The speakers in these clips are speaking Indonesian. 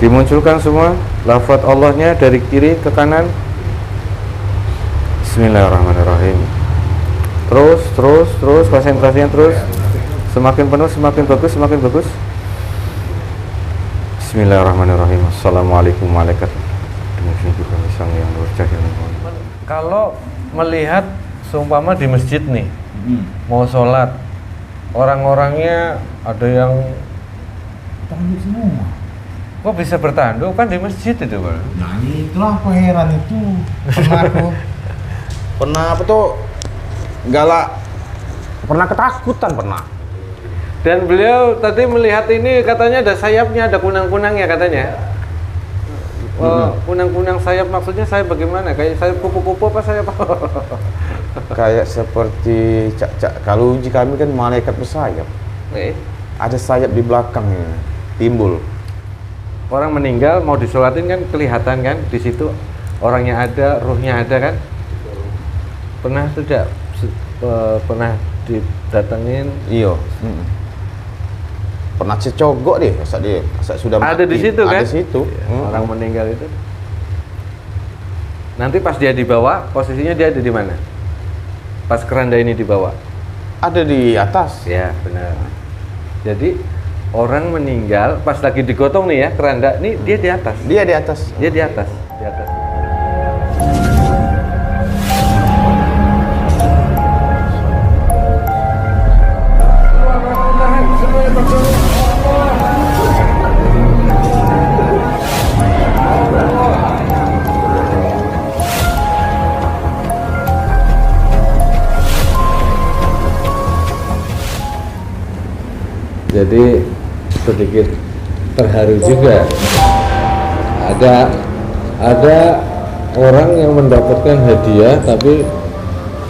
Dimunculkan semua lafaz Allahnya dari kiri ke kanan. Bismillahirrahmanirrahim. Terus konsentrasinya terus. Semakin penuh, semakin bagus. Bismillahirrahmanirrahim. Assalamualaikum warahmatullahi wabarakatuh. Kalau melihat seumpama di masjid nih, mau sholat, orang-orangnya ada yang tanduk semua. kok bisa bertanduk kan di masjid itu, Pak? Nah itulah aku heran itu. Pernah apa tuh galak, pernah ketakutan pernah. Dan beliau tadi melihat ini katanya ada sayapnya, ada kunang-kunangnya katanya. Kunang-kunang sayap maksudnya sayap bagaimana? Kayak sayap kupu-kupu apa sayap apa? Kayak seperti kalau uji kami kan malaikat bersayap. Ada sayap di belakangnya timbul. Orang meninggal mau disolatin kan kelihatan kan di situ orangnya ada, ruhnya ada kan? Pernah tidak pernah didatengin? Iya. Pernah cecogok deh, asal sudah mati. Ada di situ kan? Ada di situ. Orang meninggal itu. Nanti pas dia dibawa, posisinya dia ada di mana? Pas keranda ini dibawa. Ada di atas. Ya, benar. Jadi orang meninggal pas lagi digotong nih ya keranda, nih dia di atas. Dia di atas. Dia di atas, di atas. Jadi sedikit terharu juga. Ada orang yang mendapatkan hadiah tapi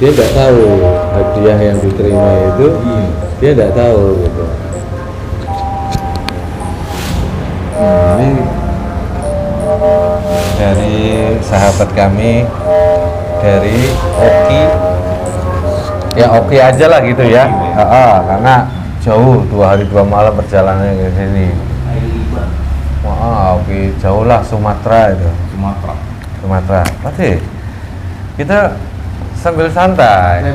dia tidak tahu hadiah yang diterima itu, dia tidak tahu gitu. Ini dari sahabat kami dari Oki, ya Oki aja lah gitu ya, karena jauh 2 hari 2 malam perjalanannya ke sini. Wah, oke, jauh lah Sumatera itu. Sumatera. Pasti kita sambil santai.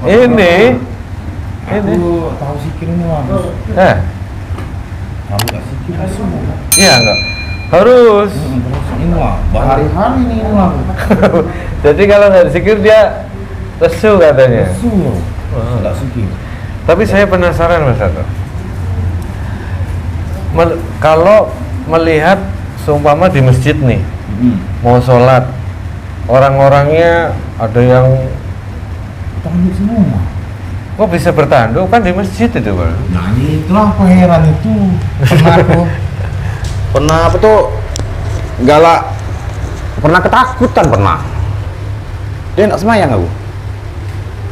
Ini Aku tahu sikir ini Bang. Kamu tak sikir semua. Iya enggak. Harus. Ini Bang, berhari-hari ini Bang. Jadi kalau nggak disikir dia lesu katanya. Lesu. Enggak sikir. Tapi saya penasaran Mas Ato. Kalau melihat seumpama di masjid nih, mau sholat, orang-orangnya ada yang tanduk semua. kok bisa bertanduk kan di masjid itu, Pak? Nah itulah aku heran itu. Pernah apa tuh galak, pernah ketakutan pernah. Dia nggak semayang aku.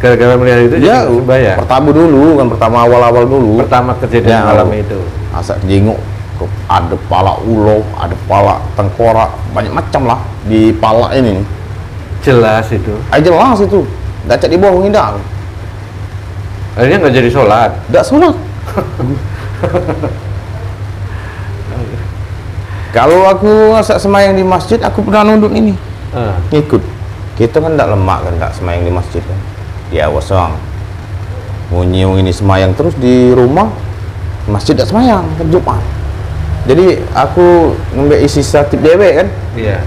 Gara-gara melihat itu Ya, bayar. pertama dulu kan, pertama awal-awal dulu. Pertama kejadian Ya, malam itu. Asal jenguk, ada pala ulo, ada pala tengkorak, banyak macam lah di pala ini. Jelas itu. Jelas itu, nggak cek di bawah ngindang. Akhirnya nggak jadi sholat. Nggak sholat. Kalau aku asal semayang di masjid, aku pernah nunduk ini, ngikut. Kita kan nggak lemak kan, nggak semayang di masjid kan. Ya wasang, nyiung ini semayang terus di rumah, masjid nggak semayang kan Jumat. Jadi aku ngambil isi satip dewe kan. Iya.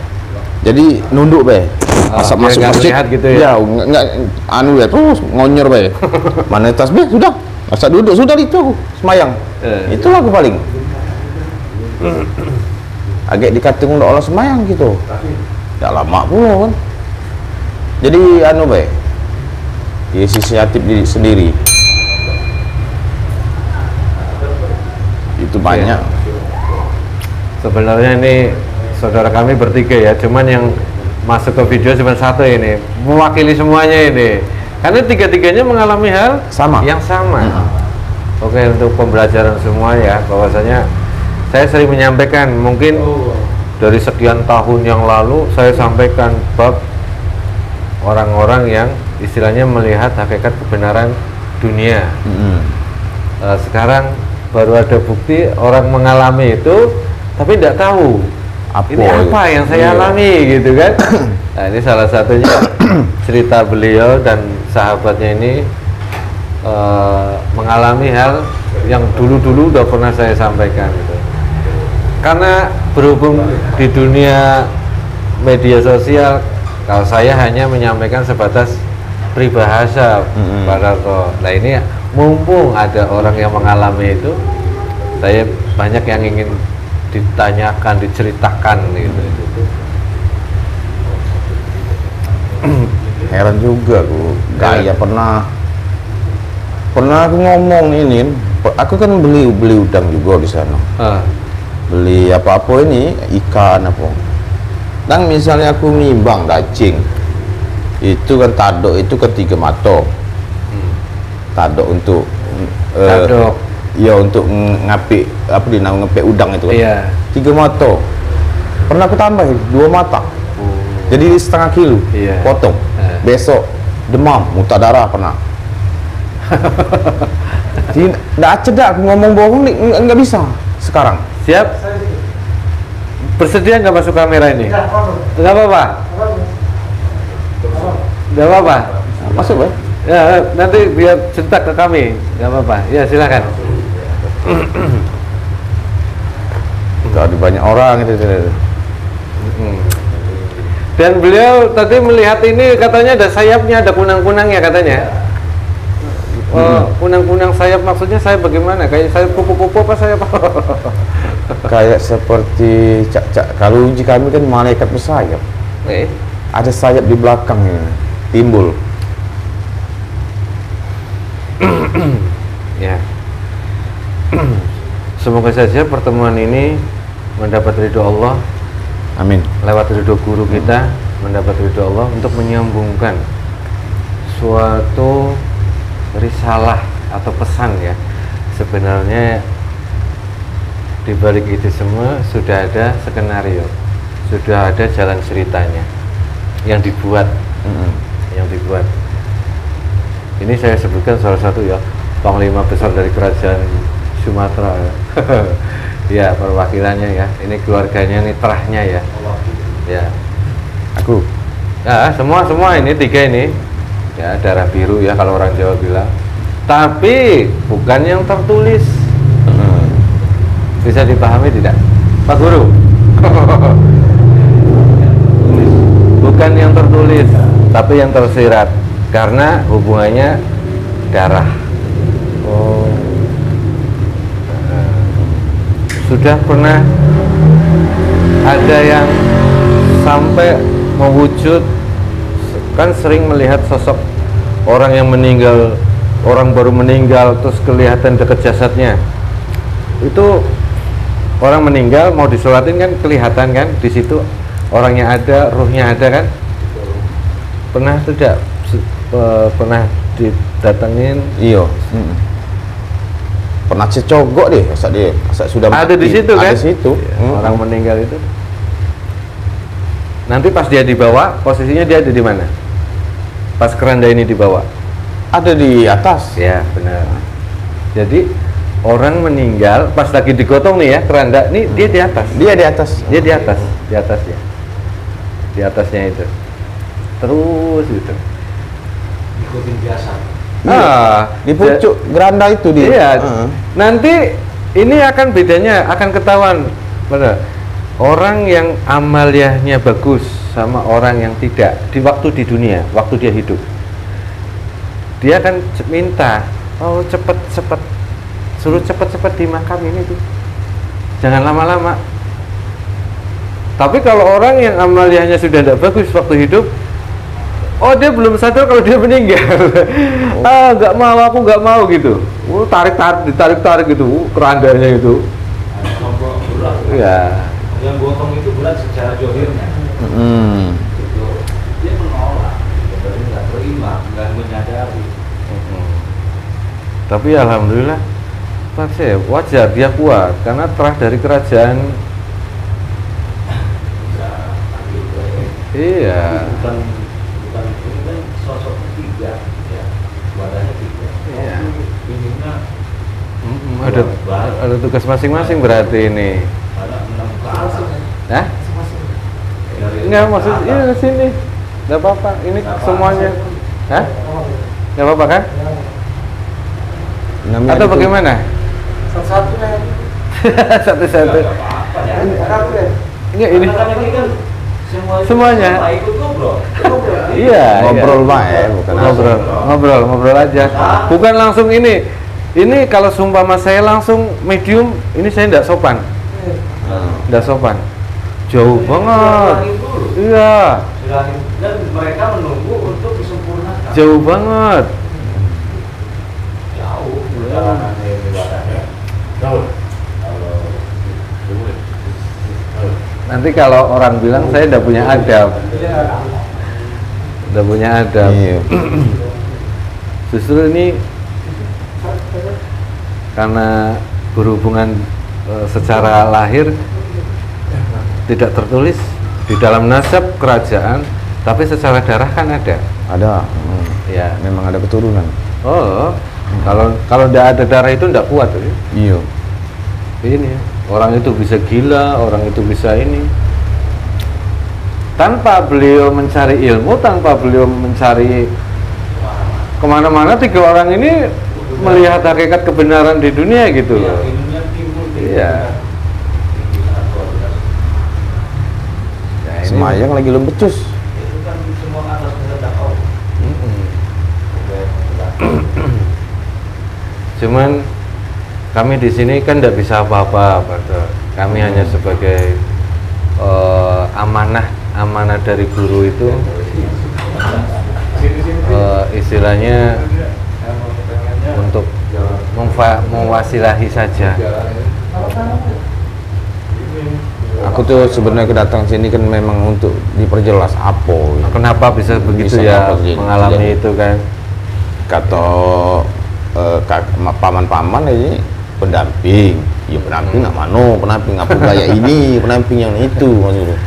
Jadi nunduk be. Asap masuk masjid gitu ya. Ya, nggak anu ya terus ngonyor be. Mana tas be sudah. Asal duduk sudah itu aku semayang. Itulah aku paling. Agak dikatung orang semayang gitu. Nggak lama pula kan. Jadi anu be. Isi satip diri sendiri. Itu banyak. Sebenarnya ini saudara kami bertiga ya, cuman yang masuk ke video cuma satu ini, mewakili semuanya ini. Karena tiga-tiganya mengalami hal yang sama. Oke, untuk pembelajaran semua ya, bahwasanya saya sering menyampaikan, mungkin dari sekian tahun yang lalu saya sampaikan bab orang-orang yang istilahnya melihat hakikat kebenaran dunia. Sekarang baru ada bukti orang mengalami itu tapi tidak tahu ini apa yang saya alami gitu kan. Nah ini salah satunya cerita beliau dan sahabatnya ini mengalami hal yang dulu-dulu udah pernah saya sampaikan gitu. Karena berhubung di dunia media sosial, kalau saya hanya menyampaikan sebatas peribahasa Pak Darto. Nah ini mumpung ada orang yang mengalami itu, saya banyak yang ingin ditanyakan, diceritakan gitu. Heran juga aku, kayak pernah aku ngomong ini, aku kan beli udang juga di sana. Beli apa-apa ini, ikan apa. Dan misalnya aku nimbang daging, itu kan tadok itu kan 3 mato. Tadok untuk tadok. Ya untuk ngapik apa dinamai ngepek udang itu kan. Iya. 3 mato. Pernah aku tambahin 2 mata. Jadi setengah kilo. Iya. Potong. Besok demam, muntah darah pernah. Jadi nggak cedak aku ngomong bohong nih, nggak bisa sekarang. Siap? Bersedia nggak masuk kamera ini? Nggak apa-apa? Nggak apa-apa? Masuk ya? Ya, nanti biar cerita ke kami. Nggak apa-apa, ya silakan. Nggak ada banyak orang itu. Dan beliau tadi melihat ini katanya ada sayapnya, ada kunang-kunangnya katanya. Kunang-kunang sayap maksudnya saya bagaimana? Kayak sayap kupu-kupu apa sayap apa? Kayak seperti kalau uji kami kan malaikat bersayap. Ada sayap di belakang ini timbul. Ya. Semoga saja pertemuan ini mendapat ridho Allah. Amin. Lewat ridho guru kita mendapat ridho Allah untuk menyambungkan suatu risalah atau pesan ya. Sebenarnya di balik itu semua sudah ada skenario, sudah ada jalan ceritanya yang dibuat, Ini saya sebutkan salah satu ya, panglima besar dari kerajaan Sumatera. Ya perwakilannya ya, ini keluarganya, ini terahnya ya. Ya, aku. Ya semua ini 3 ini. Ya darah biru ya kalau orang Jawa bilang, tapi bukan yang tertulis. Bisa dipahami tidak Pak Guru? Bukan yang tertulis tapi yang tersirat karena hubungannya darah. Sudah pernah ada yang sampai mewujud, kan sering melihat sosok orang yang meninggal, orang baru meninggal terus kelihatan dekat jasadnya. Itu orang meninggal mau disolatin kan kelihatan kan di situ orangnya ada, ruhnya ada kan. Pernah tidak pernah didatengin? Iya. Pernah cecogok deh, asal sudah ada mati. Di situ kan? Ada di situ. Orang meninggal itu. Nanti pas dia dibawa, posisinya dia ada di mana? Pas keranda ini dibawa? Ada di atas. Ya, benar. Jadi orang meninggal pas lagi digotong nih ya keranda, nih dia di atas. Dia di atas. Dia di atas, di atasnya. Di atasnya itu. Terus gitu. Ikutin biasa. Di pucuk geranda itu dia. Iya. Nanti ini akan bedanya, akan ketahuan. Benar. Orang yang amaliyahnya bagus sama orang yang tidak di waktu di dunia, waktu dia hidup. Dia akan minta, oh cepet suruh cepet di makam ini tuh. Jangan lama-lama. Tapi kalau orang yang amaliyahnya sudah tidak bagus waktu hidup, oh dia belum sadar kalau dia meninggal. Nggak mau, aku nggak mau gitu. Ditarik gitu, kerandanya itu. Ya. Yang gotong itu bulan secara johirnya. Dia menolak, sebenarnya nggak terima, nggak menyadari. Tapi alhamdulillah, masih wajar dia kuat karena terah dari kerajaan. Iya. Bukan ini kan sosok ketiga, ya, wadahnya 3. Iya. Ininya ada tugas masing-masing berarti ini. Ada 6 Hah? Enggak, maksud iya sini. Enggak apa-apa, ini semuanya. Hah? Enggak apa-apa kan? Namanya atau bagaimana? Satu-satu ya. Satu-satu. Enggak ini. Semuanya. Ikut ngobrol. Iya, ngobrol iya. Pak ya, bukan Ngobrol aja. Bukan langsung ini. Ini kalau sumpama saya langsung medium, ini saya enggak sopan. Enggak sopan. Jauh banget. Iya. Dan mereka menunggu untuk disempurnakan. Jauh banget. Jauh. Perjalanan yang dibatasi. Jauh. Nanti kalau orang bilang saya enggak punya adab. Enggak punya adab. Iya. Justru ini karena berhubungan secara lahir tidak tertulis di dalam nasab kerajaan, tapi secara darah kan ada. Ada. Ya. Memang ada keturunan. Oh, kalau tidak ada darah itu tidak kuat. Iya. Ini orang itu bisa gila, orang itu bisa ini. Tanpa beliau mencari ilmu, tanpa beliau mencari kemana-mana, tiga orang ini melihat hakikat kebenaran di dunia gitu loh. Iya. Semayang lagi lembecus. Itu kan semua atas kehendak Allah. Cuman kami di sini kan tidak bisa apa-apa, kami hanya sebagai amanah dari guru itu, istilahnya untuk mewasilahi saja. Aku tuh sebenarnya kedatang sini kan memang untuk diperjelas apa. Kenapa bisa begitu ya, mengalami itu kan? Kata paman-paman ini pendamping. Ya pendamping nak mano, pendamping apa gaya ini, pendamping yang itu maksudnya.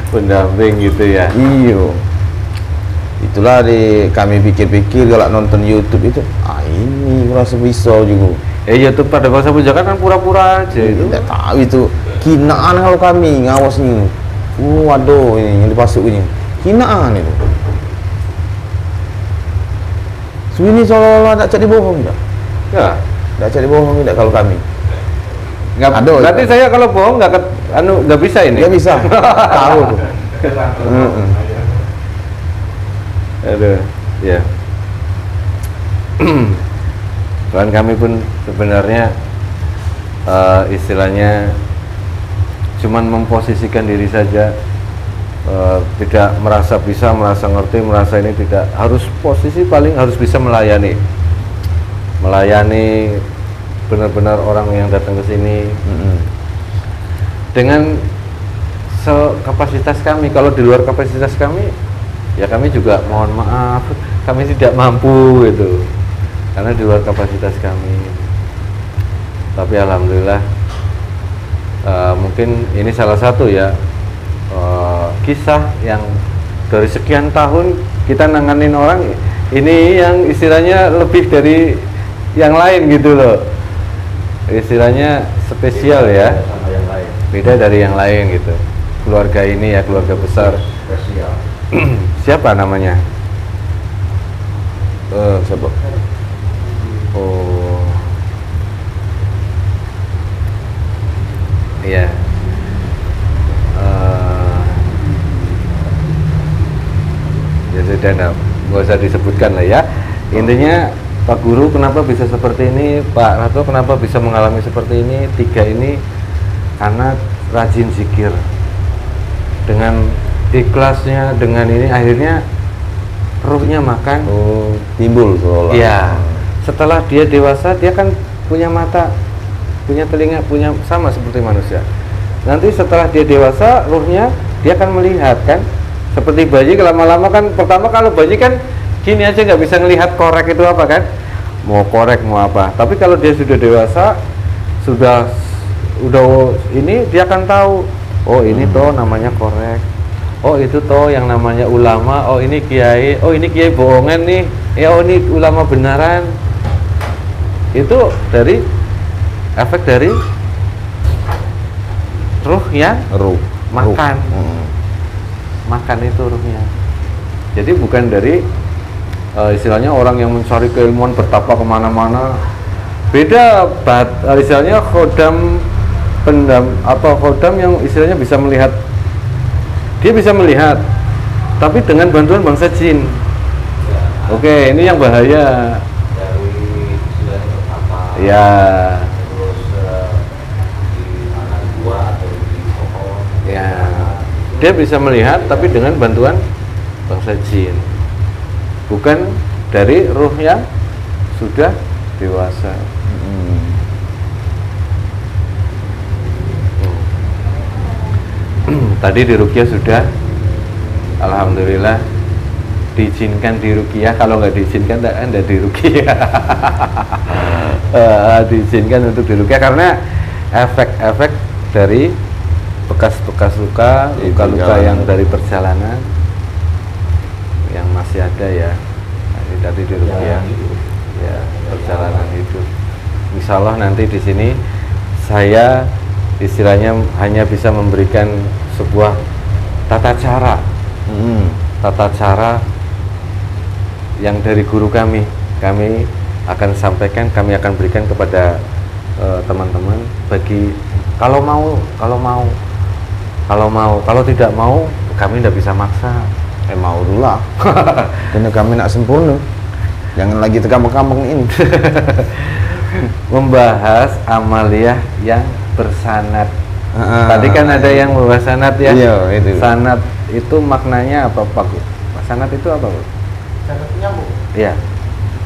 Pendamping gitu ya. Iyo. Itulah kami pikir-pikir kalau nonton YouTube itu, ini merasa bisa juga. YouTube pada bahasa Bujakan kan pura-pura aja itu. Tidak tahu itu kinaan kalau kami ngawasnya. Waduh, ini yang dipasuk ini kinaan itu. Ini seolah-olah tak jadi bohong tidak? Ya, tidak jadi bohong tidak kalau kami. Nggak, Aduh, berarti saya kalau bohong nggak bisa ini. Nggak bisa. Tahu tuh. Aduh, ya. Dan kami pun sebenarnya istilahnya cuman memposisikan diri saja, tidak merasa bisa, merasa ngerti, merasa ini tidak harus posisi, paling harus bisa melayani benar-benar orang yang datang ke sini dengan sekapasitas kami. Kalau di luar kapasitas kami, ya kami juga mohon maaf, kami tidak mampu gitu, karena di luar kapasitas kami. Tapi alhamdulillah mungkin ini salah satu ya kisah yang dari sekian tahun kita nanganin orang ini yang istilahnya lebih dari yang lain gitu loh, istilahnya spesial ya, beda dari yang lain gitu. Keluarga ini ya keluarga besar spesial. Siapa namanya? Siapa? Oh, iya. Ya sudah, nggak usah disebutkan lah ya. Intinya Pak Guru kenapa bisa seperti ini, Pak Rato kenapa bisa mengalami seperti ini, tiga ini karena rajin zikir. Dengan ikhlasnya, dengan ini akhirnya ruhnya makan. Oh, timbul seolah. Iya. Setelah dia dewasa, dia kan punya mata, punya telinga, punya sama seperti manusia. Nanti setelah dia dewasa, ruhnya dia akan melihat kan. Seperti bayi, lama-lama kan, pertama kalau bayi kan gini aja nggak bisa ngelihat korek itu apa kan, mau korek mau apa. Tapi kalau dia sudah dewasa, udah ini dia akan tahu, oh ini toh namanya korek, oh itu toh yang namanya ulama, oh ini kiai bohongan nih, ya oh ini ulama benaran. Itu dari efek dari ruh yang makan. Ruh. Makan itu ruhnya. Jadi bukan dari istilahnya orang yang mencari keilmuan bertapa kemana-mana. Beda istilahnya khodam khodam yang istilahnya bisa melihat. Dia bisa melihat, tapi dengan bantuan bangsa jin. Oke, ini yang bahaya. Dari istilahnya pertama. Ya. Terus di mana gua atau di pohon. Ya. Dia bisa melihat, tapi dengan bantuan bangsa jin. Bukan dari ruh yang sudah dewasa. Tadi di ruqyah sudah, alhamdulillah diizinkan di ruqyah. Kalau nggak diizinkan Anda di ruqyah. Diizinkan untuk di ruqyah karena efek-efek dari bekas-bekas luka-luka yang dari perjalanan yang masih ada ya. Ini tadi di ruqyah ya, perjalanan hidup. Insyaallah nanti di sini saya istilahnya hanya bisa memberikan sebuah tata cara yang dari guru kami akan sampaikan, kami akan berikan kepada teman-teman bagi kalau tidak mau kami tidak bisa maksa. Mau dulu lah. Karena kami nak sempurna, jangan lagi tergampang-gampang ini. Membahas amaliyah yang bersanad. Tadi kan ada yang membahas sanad ya. Iya, itu. Sanad itu maknanya apa Pak? Sanad itu apa Pak? Sanad nyambung. Iya.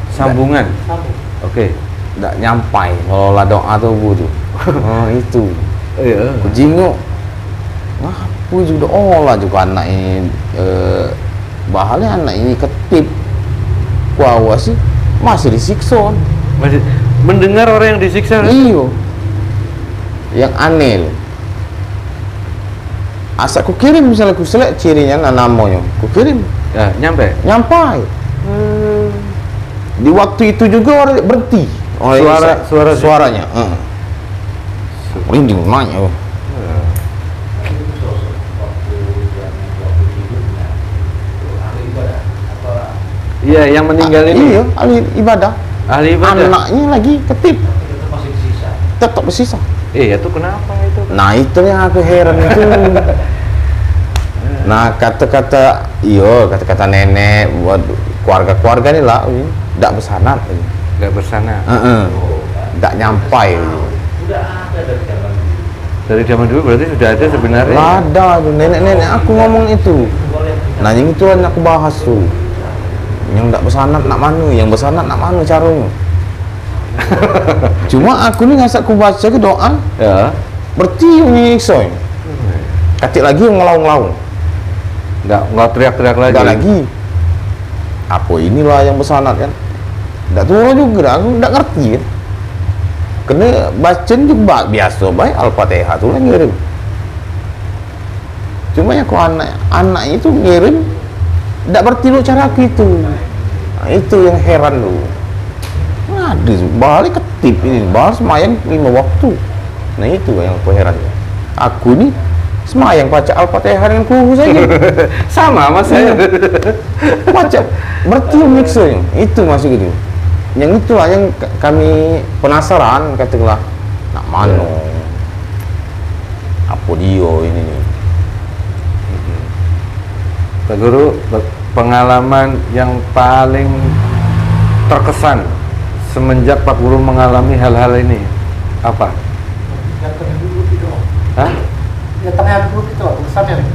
Sambungan. Sambung. Oke. Nggak nyampai kalau lah doa tuh butuh. Oh itu. Iya. Kujingo. Wah, aku juga olah juga anak ini bahalnya anak ini ketip. Kuawa sih masih disiksa. Masih mendengar orang yang disiksa kan? Iyo. Yang aneh loh. Asal ku kirim misalnya ku selek cirinya namanya, ku kirim. Ya, nyampai. Di waktu itu juga orang berhenti. Suaranya. Merinding nanya. Iya, yang meninggal ini. Iya, ahli ibadah. Anaknya lagi ketip. Tetap bersisa. Itu kenapa itu? Nah itu yang aku heran itu. Nah kata-kata nenek buat keluarga nih lah, tidak bersanad. Nggak bersanad. Tidak nyampai. Dari zaman dulu berarti sudah ada sebenarnya. Ada tuh nenek aku ngomong itu. Nah yang itu yang aku bahas tuh. Yang tidak bersanad nak manu, yang bersanad nak manu caranya. Cuma aku nih ngasak ku baca ke doa Ya. berarti ini soy. Katik lagi yang ngelaung-ngelaung. Nggak teriak-teriak lagi. Nggak lagi. Apa inilah yang bersanad kan? Nggak turun juga, aku nggak ngerti kan. Kena baca juga biasa baik Al-Fatihah tuh lah ngirim. Cuma yang anak itu ngirim nggak berarti lo cara aku itu. Nah, itu yang heran lu. Aduh, balik ketip ini, bahas semayang 5 waktu. Nah itu yang aku heran. Aku nih semayang baca Al-Fatihah dengan kuhu saja. Sama mas saya. Baca, berarti yang mixer itu masih gitu. Yang itulah yang kami penasaran, katakanlah nak mano. Apa dia ini nih? Pak Guru, pengalaman yang paling terkesan semenjak Pak Guru mengalami hal-hal ini apa? Datang dulu gitu. Hah? Datangnya dulu gitu, tulisannya.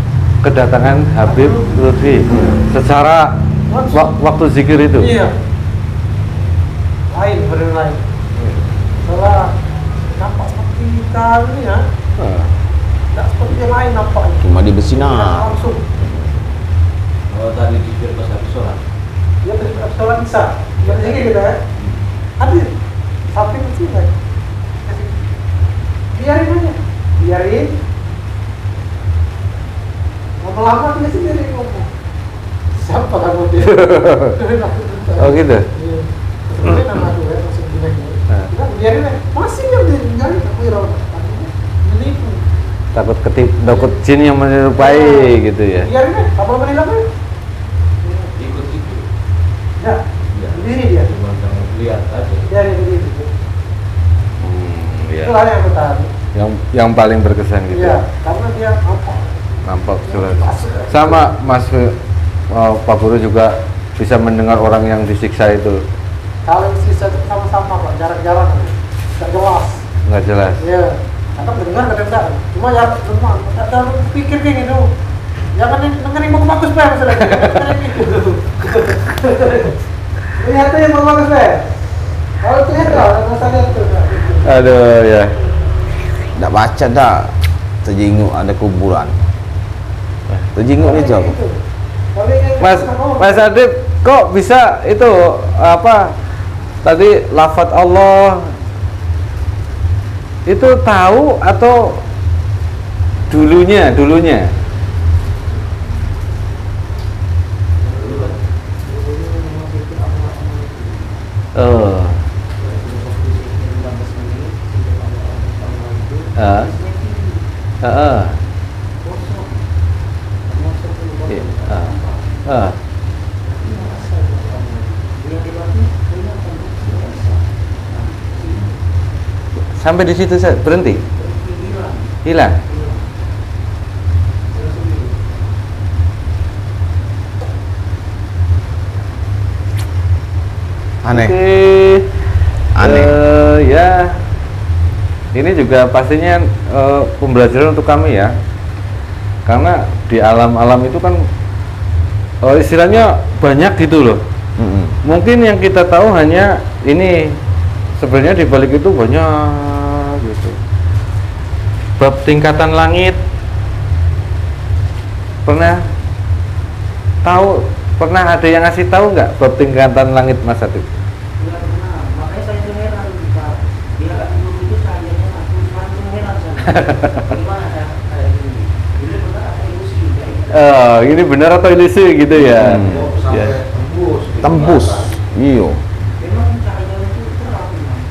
Kedatangan Habib Lutfi secara waktu zikir itu. Iya. Lain, lain. Soalnya nampak seperti kali ya. Tidak seperti yang lain nampaknya. Cuma di Besina. Langsung. Oh tadi dipikir pas habis sholat. Dia tadi sholat bisa. Berarti gitu ya. Hadir. Samping kecil kan. Biarin aja. Biarin. Lama-lama dia sendiri ngomong. Siapa kamu dia? Oh gitu. Iya. Sebenarnya nama tuh ya maksud dia. Kita biarin aja. Masih yang ditinggalin aku irawan. Menipu. takut takut jin yang menyerupai gitu ya. Biar ini, apa menilai apa? Ikut-ikut. Ya, sendiri dia. Cuma kamu lihat aja. Dia sendiri. Iya. Itu hal yang aku tahu. Yang paling berkesan gitu. Iya, karena dia nampak jelas. Sama Mas Pak Guru juga bisa mendengar orang yang disiksa itu. Kalau sisa itu sama-sama Pak, jarak-jarak, nggak jelas. Nggak jelas. Iya, kadang mendengar kadang enggak. Cuma ya lemah, kadang pikir kayak gitu. Jangan dengerin bagus-bagus Pak, masalah itu. Lihat yang bagus-bagus Pak. Kalau ternyata masalah itu. Aduh ya. Nggak baca dah. Terjenguk ada kuburan. Terjenguk itu aku. Mas Adib, kok bisa itu apa tadi lafaz Allah itu tahu atau dulunya? Oh. Sampai di situ saya berhenti. Hilang. Aneh. Aneh. Ya. Ini juga pastinya pembelajaran untuk kami ya. Karena di alam-alam itu kan istilahnya banyak gitu loh. Mungkin yang kita tahu hanya ini, sebenarnya di balik itu banyak gitu. Bab tingkatan langit pernah tahu, pernah ada yang ngasih tahu nggak bab tingkatan langit Mas Adib? Tidak pernah, makanya saya itu heran Pak. Bila dulu itu saya aku sekarang itu heran saya. Gimana saya kayak gini? Ini benar atau ilusi? Ini benar atau ilusi gitu ya? Sampai Ya. tembus. di Tembus. jembatan. Iyo. Memang cahayanya itu terang memang.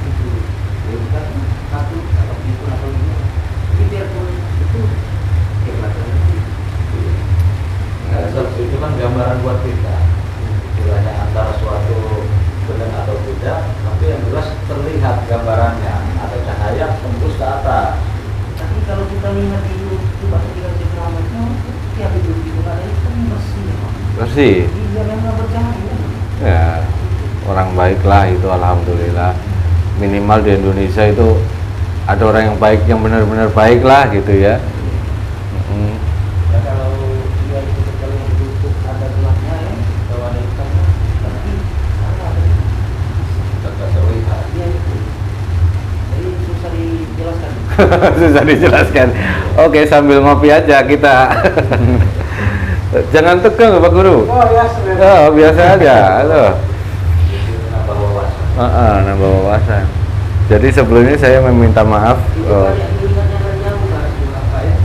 Itu. Jadi kan satu atau itu atau ini. Jadi biarpun itu kelihatannya Itu kan gambaran buat kita. Istilahnya antara suatu benar atau tidak, tapi yang jelas terlihat gambarannya. Ada cahaya tembus ke atas. tapi kalau kita lihat di YouTube coba kita cek ramainya tiap hidup itu ada itu kan bersih memang. Bersih. Iya memang bercahaya. Ya, orang baik lah itu alhamdulillah. Minimal di Indonesia itu ada orang yang baik, yang benar-benar baik lah gitu ya. Ya kalau dia itu kalau yang YouTube ada gelapnya ya, kalau ada hitamnya, berarti salah. Kita terlihat. Iya itu. Jadi susah dijelaskan. Susah dijelaskan. Oke, sambil ngopi aja kita. Jangan tegang Pak Guru. Oh ya, sebenarnya. Biasa aja. Halo. Nambah wawasan. Nambah wawasan. Jadi sebelumnya saya meminta maaf. Itu banyak dilihatnya dari jauh kan, juga Pak ya.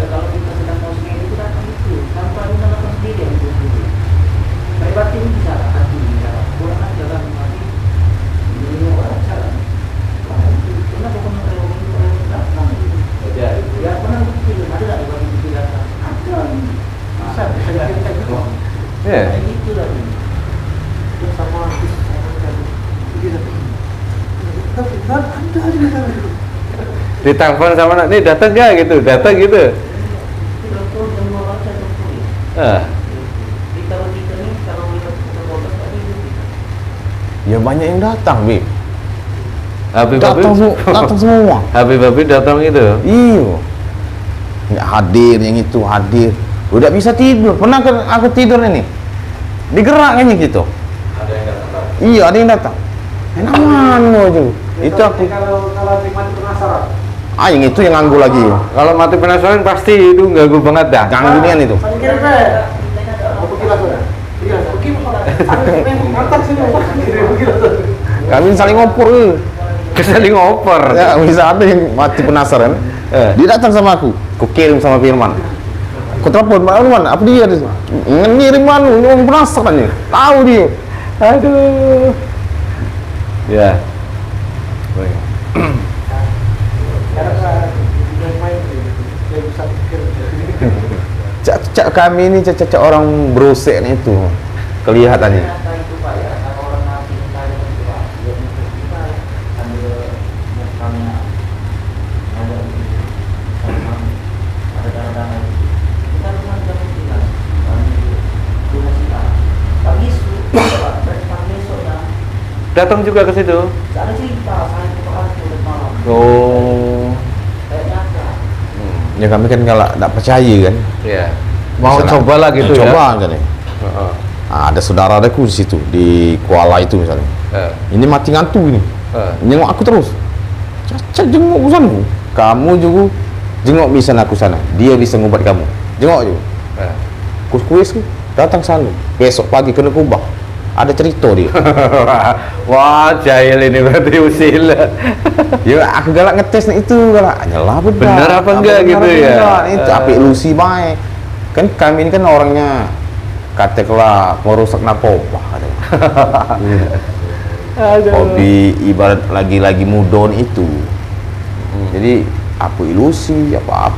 Kalau kita sedang mau sendiri itu datang itu, tanpa kita datang sendiri yang itu. Baik batin bisa, hati bisa. Kurang aja kan mati. Ini orang cara. Kenapa kamu terlalu datang? Jadi Ya pernah bukti, ada tak di bagi bukti datang? Ada. Bisa, bisa kita gitu. Ya. Kayak gitu lagi. Dia sama artis gitu. Tapi kan ada di sana. Ditelepon sama anak, nih datang gak gitu, datang gitu. Telepon jam 12 saya telepon ya. Ditaruh kita nih, kalau kita jam 12 tadi itu. Ya banyak yang datang, Bib. Habib-habib Datang semua. Habib-habib datang itu. Iyo. Nggak hadir, yang itu hadir. Udah bisa tidur. Pernah kan aku tidur ini. Digerak kayaknya gitu. ada yang datang. Iya, ada yang datang. Enak mana itu? Itu aku. Kalau mati penasaran. Yang itu yang nganggu lagi. Kalau mati penasaran pasti itu ganggu banget dah. Gangguan itu. Kirim mau pergi lah sudah. Iya, pergi mantap sini. Pergi lah. Kami saling ngoper. Saling ngoper. Ya, bisa ada yang mati penasaran. Dia datang sama aku. Ku kirim sama Firman. Ku telepon, Pak Firman, apa dia? Ngirim mana? Orang penasaran nih. Tahu dia. Aduh. Ya. Baik. Karena udah main gitu. cecak kami ini cecak orang brosek itu kelihatannya. Ternyata itu Pak ya, kalau orang mati tanya itu Pak, dia untuk kita ambil mukamnya ada darah-darah kita rumah jam 9 kami rumah kita pagi Pak, besok ya Datang juga ke situ. ada cerita saya ke Pak udah malam Oh. kayak nyata Ya kami kan kalau tidak percaya kan. Ya. Mau Misalnya, coba lah gitu ya. Coba kan ya. Heeh. Nah, ada saudaraku di situ di Kuala itu misalnya. Ini mati ngantuk ini. Jenguk aku terus. Cacat jenguk urusanku. Kamu juga jenguk misalnya aku sana. Dia bisa ngobat kamu. Jenguk juga. Kuis datang sana. Besok pagi kena kubah. Ada cerita dia. Wah, jahil ini berarti usil. Ya aku galak ngetes nih itu galak. Anyalah benar. Bener apa enggak gitu ya? Itu apik Lucy baik. Kan kami ini kan orangnya katakanlah merusak narkoba katanya. Hobi ibarat lagi mudon itu. Jadi apa ilusi apa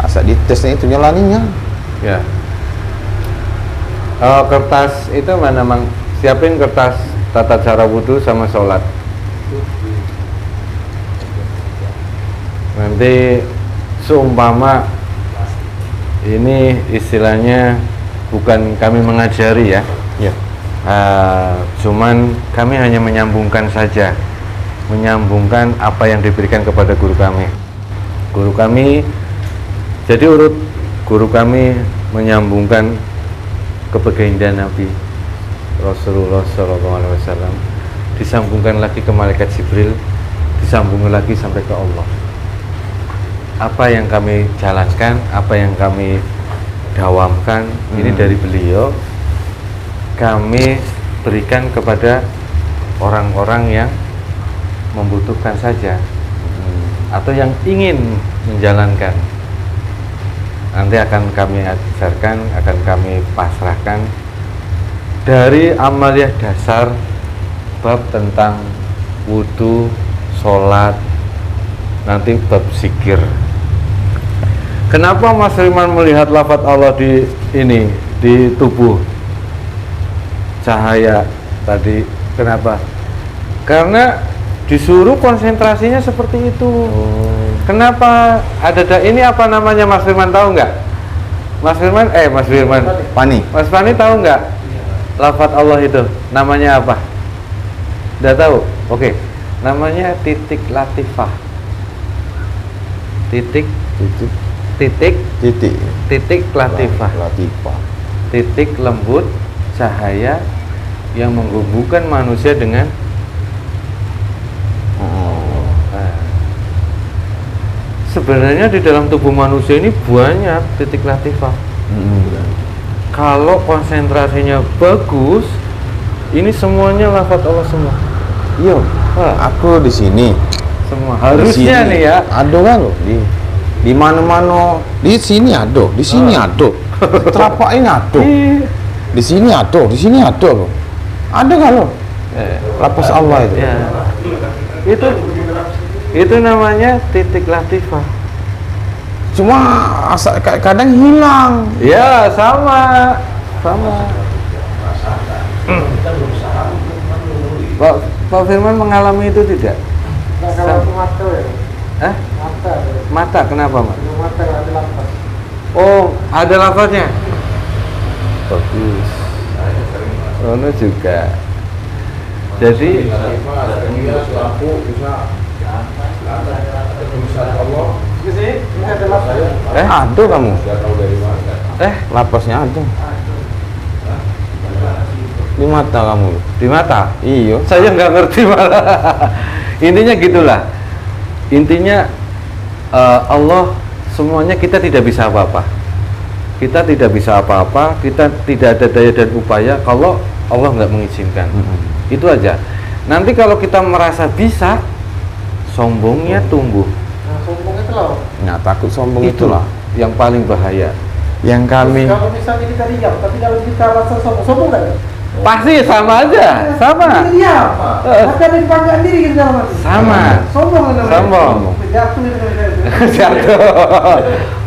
asal ditesnya itu nyalaninya. Ya. Oh, kertas itu mana mang? Siapin kertas tata cara wudhu sama sholat. Nanti seumpama ini istilahnya bukan kami mengajari ya. Ya. Cuman kami hanya menyambungkan saja, menyambungkan apa yang diberikan kepada guru kami. Guru kami, jadi urut guru kami menyambungkan kebaginda Nabi Rasulullah SAW, disambungkan lagi ke malaikat Jibril, disambung lagi sampai ke Allah. Apa yang kami jalankan, apa yang kami dawamkan, ini dari beliau kami berikan kepada orang-orang yang membutuhkan saja, atau yang ingin menjalankan. Nanti akan kami ajarkan, akan kami pasrahkan dari amaliyah dasar bab tentang wudhu, sholat, nanti bab zikir. Kenapa Mas Riman melihat lafaz Allah di ini, di tubuh cahaya tadi? Kenapa? Karena disuruh konsentrasinya seperti itu. Kenapa ada ini apa namanya Mas Firman, tahu nggak? Mas Firman Pani. Mas Pani tahu nggak lafaz Allah itu namanya apa? Udah tahu? Oke. Namanya titik latifah. Titik latifah. Titik lembut cahaya yang menghubungkan manusia dengan sebenarnya di dalam tubuh manusia ini banyak titik latifah. Kalau konsentrasinya bagus, ini semuanya lafaz Allah semua. Iya. Aku di sini. Semua harusnya nih ya. Ada kan loh di mana-mana. Di sini ada, di sini ada. Terapak ini ada. Di sini ada, di sini ada loh. Ada kan loh? Lafaz Allah itu. Ya. Itu namanya titik latifah. Cuma kadang hilang. Ya, sama. Pak Firman mengalami itu tidak? Kalau mata ya. Mata kenapa, Mas? Mata ada lafaz. Oh, ada lafaznya. Bagus. Ono juga. Jadi Ada kamu. Lapasnya ada. Di mata kamu. di mata. Iya. Saya nggak ngerti malah. Intinya gitulah. Intinya Allah semuanya kita tidak bisa apa-apa. Kita tidak bisa apa-apa. Kita tidak ada daya dan upaya kalau Allah nggak mengizinkan. Itu aja. Nanti kalau kita merasa bisa, sombongnya tumbuh. Nah, sombong itu loh. Nah, takut sombong Itulah yang paling bahaya. yang kami Kalau misalnya kita diam, tapi kalau kita rasa sombong kan? Pasti sama aja, sama. Ini dia apa? Maka ada banggaan diri gitu dalam hati. Sama. Sombong kan namanya. Sombong. Jatuh itu Jatuh.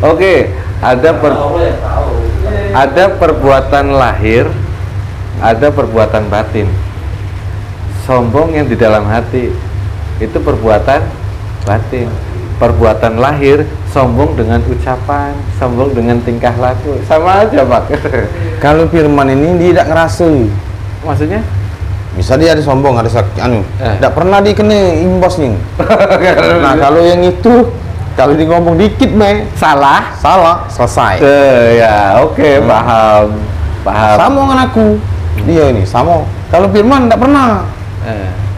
Oke, ada perbuatan lahir, ada perbuatan batin. Sombong yang di dalam hati itu perbuatan batin. Perbuatan lahir sombong dengan ucapan, sombong dengan tingkah laku, sama aja Pak. Kalau Firman ini dia tidak ngerasa. Maksudnya? Bisa dia ada sombong, ada tidak pernah dikena imbas nih. Nah kalau yang itu, kalau dia ngomong dikit Salah, selesai. Ya, oke, paham. Sama dengan aku, dia ini sama. Kalau Firman tidak pernah.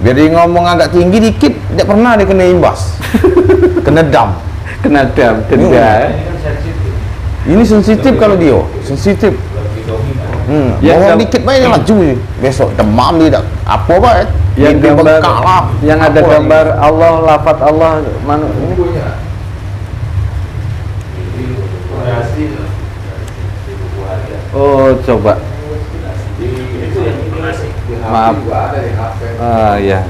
Biar dia ngomong agak tinggi dikit, tidak pernah dia kena imbas. Kena dam. Denda. Ini sensitif kalau dia, sensitif. Ngomong dikit baik dia maju. Besok demam dia apa baik. Yang gambar, yang ada gambar Allah, lafaz Allah mana ini? Oh, coba. Maaf. Ya.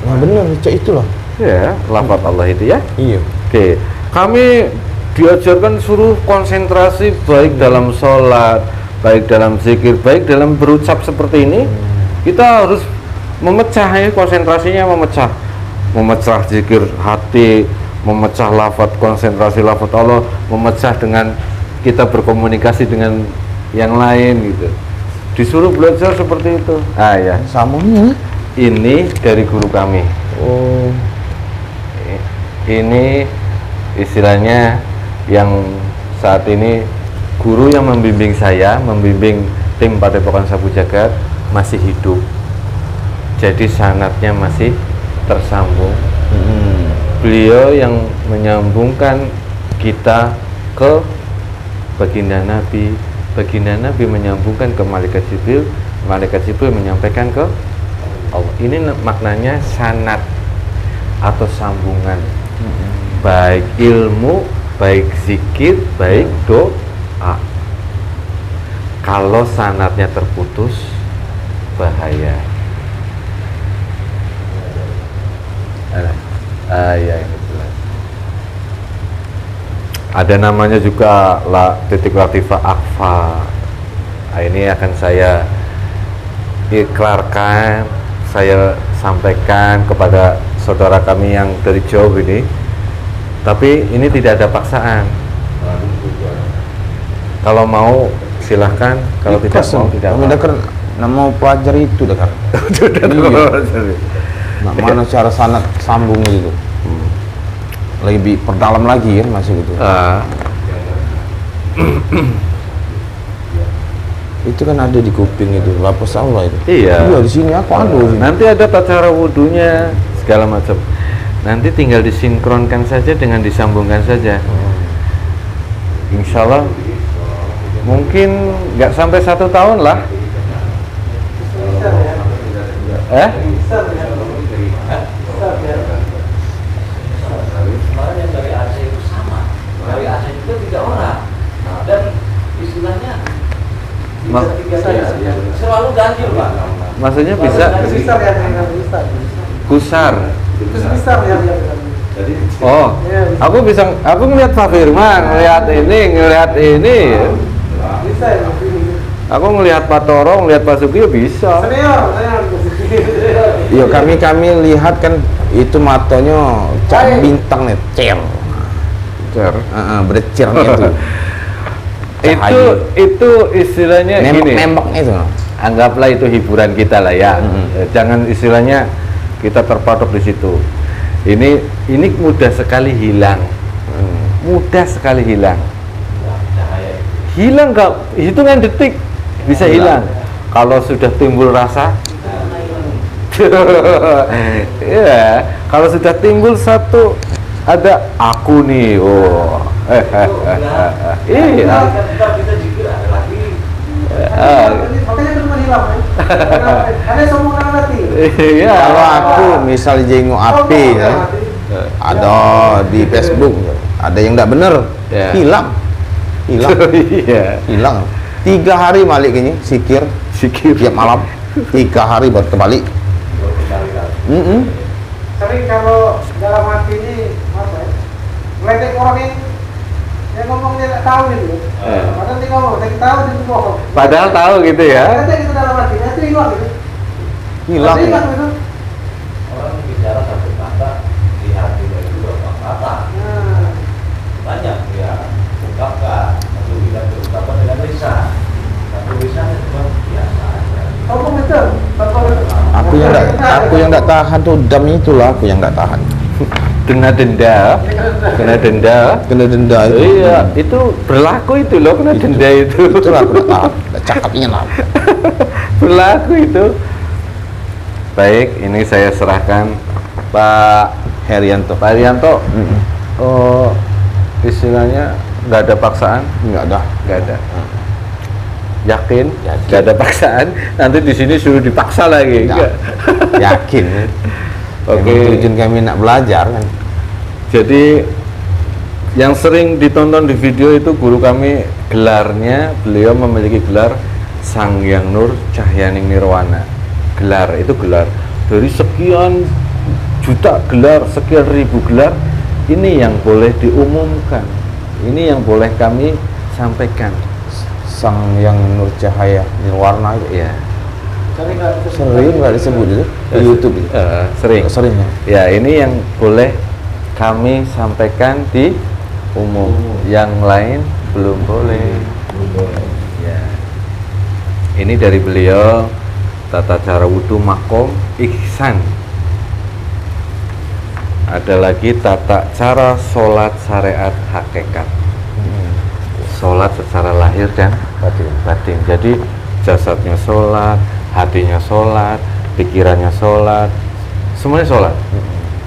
Nah benar, cek itulah. Ya, lafaz Allah itu ya. Iya. Oke, kami diajarkan suruh konsentrasi baik dalam sholat, baik dalam zikir, baik dalam berucap seperti ini. Kita harus memecah ya, konsentrasinya memecah zikir hati, memecah lafaz, konsentrasi lafaz Allah, memecah dengan kita berkomunikasi dengan yang lain gitu. Disuruh belajar seperti itu. Ah ya, Samunya ini dari guru kami. oh Ini istilahnya yang saat ini guru yang membimbing saya, membimbing tim Padepokan Sapu Jagat masih hidup. Jadi sanadnya masih tersambung. Beliau yang menyambungkan kita ke baginda Nabi, baginda Nabi menyambungkan ke malaikat Jibril, malaikat Jibril menyampaikan ke Allah. Ini maknanya sanad atau sambungan. Baik ilmu, baik zikir, baik doa. Kalau sanadnya terputus, bahaya. Ya ini jelas. Ada namanya juga titik latifah akfa. Ini akan saya iklarkan, saya sampaikan kepada saudara kami yang dari jauh ini. Tapi ini tidak ada paksaan. Kalau mau silahkan, kalau tidak mau tidak. Kami dekar nama pelajar itu dekar. Nah, mana cara sanad sambung itu? Lebih perdalam lagi kan masih gitu. Itu kan ada di kuping itu, lapis Allah itu. Iya. Iya di sini aku ada. Nanti ada tata cara wudhunya segala macam. Nanti tinggal disinkronkan saja dengan disambungkan saja. Insya Allah mungkin nggak sampai 1 tahun lah. Kemarin yang dari Aceh itu sama, dari Aceh juga 3 orang, dan istilahnya selalu ganjil Pak. Maksudnya bisa kusar. Oh, aku ngelihat Pak Firman, ngelihat ini. Aku ngelihat Pak Toro, ngelihat Pak Sugio bisa. Iya kami lihat kan itu matanya cak bintang nih, cer. Bercernya itu. itu istilahnya nembak itu. Anggaplah itu hiburan kita lah ya. Jangan istilahnya kita terpatok di situ. Ini mudah sekali hilang. Mudah sekali hilang. Hilang nggak hitungan detik bisa hilang. Kalau sudah timbul rasa, ya. Kalau sudah timbul satu ada aku nih, iya. Makanya cuma hilang. Ada sombong hati. Iya. Kalau aku misal jenguk api ya, ada di Facebook, ada yang tidak benar, Ya. hilang. Iya. Hilang. 3 hari balik ini zikir tiap malam. 3 hari baru kembali. Sering kalau dalam hati ini apa ya? Meledek orang yang ngomong dia tak tahu itu. Padahal dia ngomong, tapi tahu dia bohong. Padahal tahu gitu ya. Meledek itu dalam hati, itu hilang gitu. Hilang. Hilang gitu. Orang bicara satu kata di hatinya itu berapa kata. Banyak dia ungkapkan, satu bilang diungkapkan dengan lisan, satu lisannya cuma biasa aja. Ngomong itu, Aku yang enggak tahan tuh dam itulah, aku yang enggak tahan. Kena denda itu. Iya, itu berlaku itu loh, kena denda itu. Itulah aku enggak tahan, enggak cakapnya lah. Berlaku itu. Baik, ini saya serahkan Pak Herianto. Pak Herianto. Oh, istilahnya nggak ada paksaan? Nggak ada. Yakin? Nggak ada paksaan. Nanti di sini suruh dipaksa lagi. Nggak. Yakin. Oke. Tujuan kami nak belajar kan. Jadi yang sering ditonton di video itu guru kami, gelarnya beliau memiliki gelar Sang Hyang Nur Cahyaning Nirwana. Gelar itu gelar dari sekian juta gelar, sekian ribu gelar, ini yang boleh diumumkan, ini yang boleh kami sampaikan. Sang Hyang Nur Cahaya Nirwana itu Ya. sering nggak disebut itu di YouTube itu. Seringnya. Ya, ini yang boleh kami sampaikan di umum. Yang lain belum boleh. Ya. Ini dari beliau, tata cara wudhu makom ihsan. Ada lagi tata cara sholat syariat hakikat. Sholat secara lahir dan batin. Jadi jasadnya sholat, hatinya sholat, pikirannya sholat, semuanya sholat.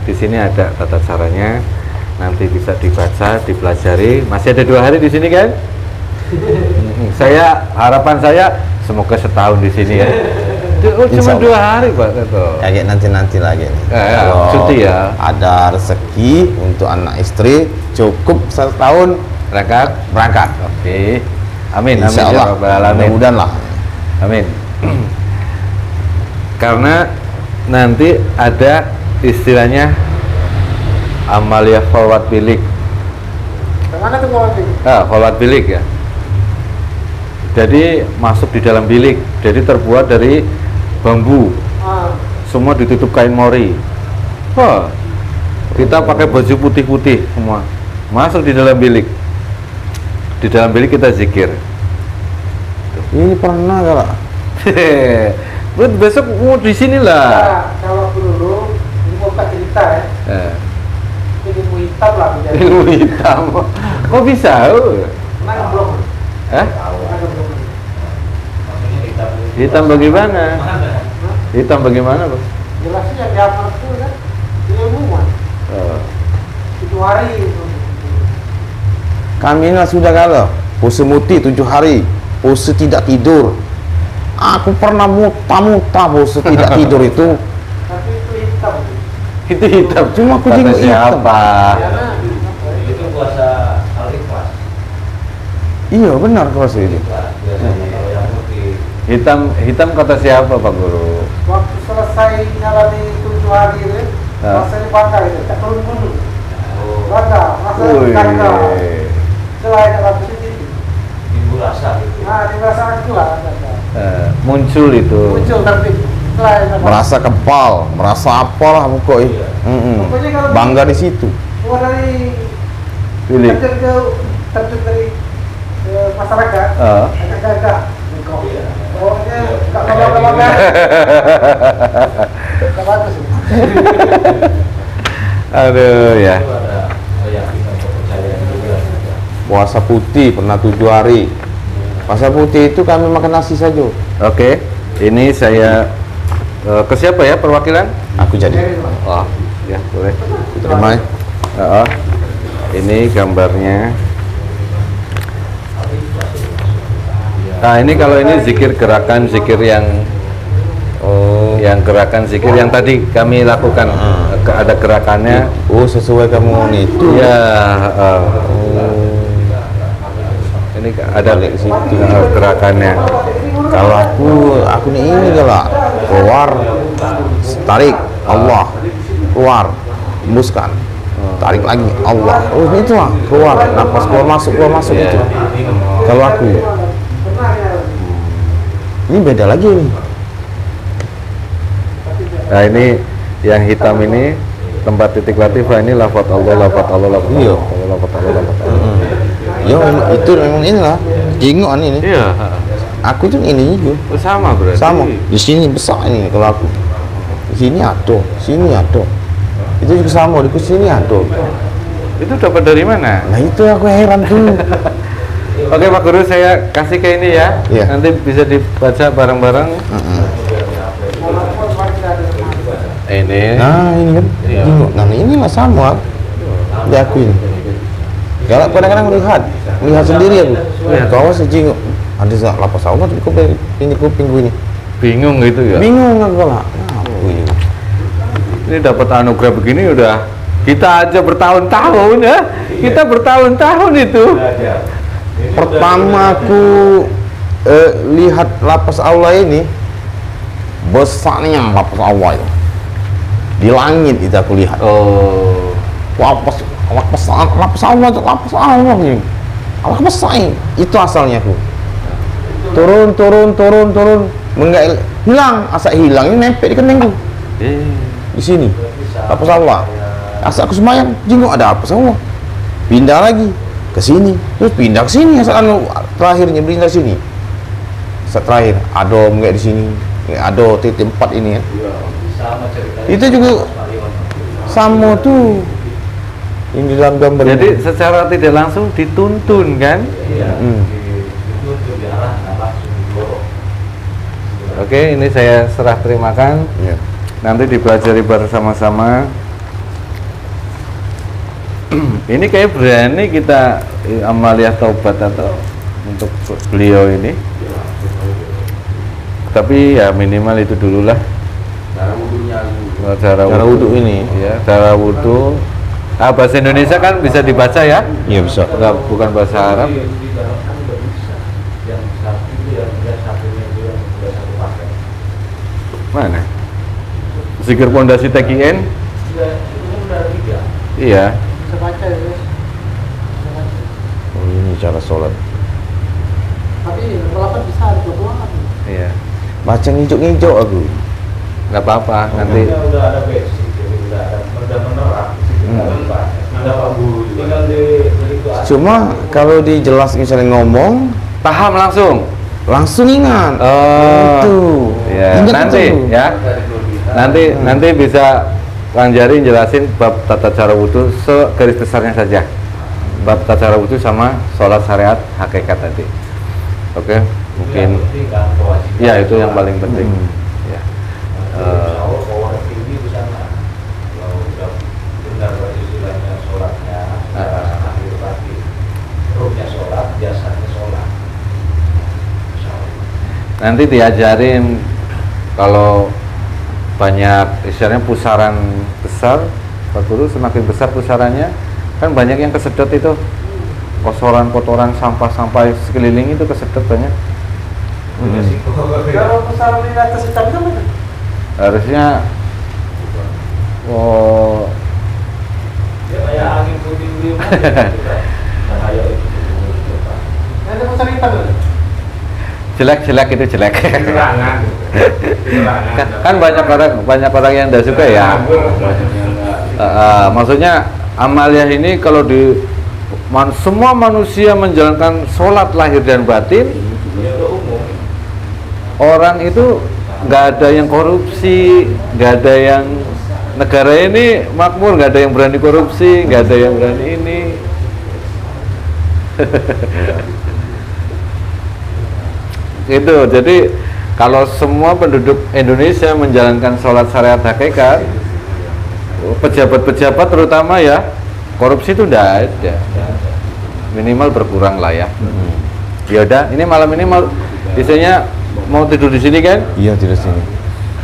Di sini ada tata caranya. Nanti bisa dibaca, dipelajari. Masih ada 2 hari di sini kan? Harapan saya semoga setahun di sini ya. Oh, cuma 2 hari Pak. Kayak nanti lagi nih. Kalau cuti ya. Ada rezeki untuk anak istri cukup 1 tahun berangkat. Oke. Amin. Insya Allah. Mudah-mudahan lah. Amin. Karena nanti ada istilahnya amalia kholwat bilik. Kemana tuh kholwat bilik? Kholwat bilik ya. Jadi masuk di dalam bilik. Jadi terbuat dari bambu. Semua ditutup kain mori. Kita pakai baju putih-putih semua. Masuk di dalam bilik. Di dalam bilik kita zikir. Ini pernah gak? Besok mau di sini lah. Kalau aku dulu, ini mau cerita ya. Ilmu hitam lah. Ilmu hitam. Kok bisa? Nah, belum. Hitam bagaimana? Hitam bagaimana, Bang? Jelasnya yang diamal itu kan ilmuwan. 7 hari itu. Kami lah sudah kalau puasa muti 7 hari, puasa tidak tidur. Aku pernah muta puasa tidak tidur itu. Tapi itu hitam. Itu hitam. Cuma aku jenguk hitam. Siapa? Itu puasa al-ikhlas. Iya benar puasa itu. Biasanya kalau yang putih Hitam kata siapa Pak Guru? Waktu selesai jalani 7 hari itu, rasanya bangga itu, tak turun-turun. Bangga, rasanya bangga. Selain dalam positif. timbul rasa gitu. Nah, dirasa aku lah. Muncul itu. Muncul tapi selain Merasa kebal, merasa apalah pokoknya. Pokoknya kalau Bangga di situ. keluar dari Bilik. terjun dari masyarakat, agak-agak. Pokoknya nggak bangga-bangga. Nggak bagus. Aduh ya. Itu ada keyakinan kepercayaan juga. Puasa putih pernah 7 hari. Puasa putih itu kami makan nasi saja. Oke. Ini saya ke siapa ya perwakilan? Aku jadi. Oh, ya boleh. Terima. Ini gambarnya. Nah ini kalau ini zikir gerakan zikir yang gerakan zikir yang tadi kami lakukan. Ada gerakannya. Oh sesuai kamu itu. Ya. Ini Ini ada balik ke situ. gerakannya. Kalau aku nih ini kalau keluar, tarik Allah, keluar, hembuskan, tarik lagi Allah. Oh itu lah, keluar, napas keluar masuk itu. Kalau aku, ini beda lagi nih. Nah ini yang hitam ini tempat titik latifah, ini lafaz Allah, lafaz Allah, lafaz Allah, Iya. lafaz Allah, lafaz Allah. Ya itu memang inilah jingoan ini. Iya. Aku tuh ini juga Sama berarti. sama. Di sini besar ini kalau aku. Di sini ada, sini ada. Itu juga sama di sini ada. Itu dapat dari mana? Nah itu aku heran tuh. Oke Pak Guru, saya kasih ke ini ya. Iya. Nanti bisa dibaca bareng-bareng. Ini. Nah ini kan, Iya. jingo. Nah inilah sama. Diakuin. Kalau kadang-kadang melihat sendiri aku. Lihat. Kau si jingo. Ada lapas Allah tapi kuping ini. Bingung gitu ya. Bingung aku lah. Wih. Ini dapat anugerah begini udah kita aja bertahun-tahun ya. Kita bertahun-tahun itu. Pertama aku lihat lapas Allah ini besarnya lapas Allah itu di langit itu aku lihat. Oh. lapas Allah itu lapas Allah ini. Allah besar itu asalnya aku. Turun enggak hilang, asa hilang ini nempel di keningku. Di sini lapas Allah. Asa aku semayang jinggo ada lapas Allah. Pindah lagi ke sini, terus pindah ke sini, asal terakhirnya pindah ke sini. Terakhir ada enggak di sini, ada titik 4 ini ya. Itu juga sama tuh ini dalam gambar. Jadi secara tidak langsung dituntun kan? Oke, ini saya serah terimakan. Ya. Nanti dipelajari bersama-sama. Ini kayak berani kita amaliyah taubat atau untuk beliau ini. Tapi ya minimal itu dulu lah. Cara wudhu ini. Ya, cara wudhu. Bahasa Indonesia kan bisa dibaca ya? Iya bisa. Bukan bahasa Arab. Mana? Zikir Pondasi TKN? Iya. Bisa baca ya, guys. Oh ini cara sholat. Tapi balapan bisa ada doang. Iya. Baca ngijuk aku. Nggak apa-apa, nanti Udah ada basic, jadi udah menerap. Ada Pak Guru tinggal di itu aja. Cuma kalau dijelas misalnya ngomong paham langsung ingat. itu ya Ingat nanti itu. ya nanti bisa Kang Jari jelasin bab tata cara wudhu segaris besarnya saja, bab tata cara wudhu sama sholat syariat hakikat tadi. Oke, mungkin ya itu yang paling penting. Ya. Nanti diajarin kalau banyak istilahnya pusaran besar, Pak Guru, semakin besar pusarannya kan banyak yang kesedot itu, kotoran sampah sekeliling itu kesedot banyak. Kalau besar di atas hitam itu apa? Harusnya Ya kayak angin putih Ada besar hitam itu. jelek itu jelek. kan banyak orang yang tidak suka ya. Maksudnya amaliyah ini kalau semua manusia menjalankan sholat lahir dan batin, orang itu nggak ada yang korupsi, nggak ada yang, negara ini makmur, nggak ada yang berani korupsi, nggak ada yang berani ini. Itu jadi kalau semua penduduk Indonesia menjalankan sholat syariat hakikat, pejabat-pejabat terutama ya, korupsi itu tidak ada, minimal berkurang lah ya. Ya udah, ini malam ini mau biasanya mau tidur di sini kan? Iya tidur sini.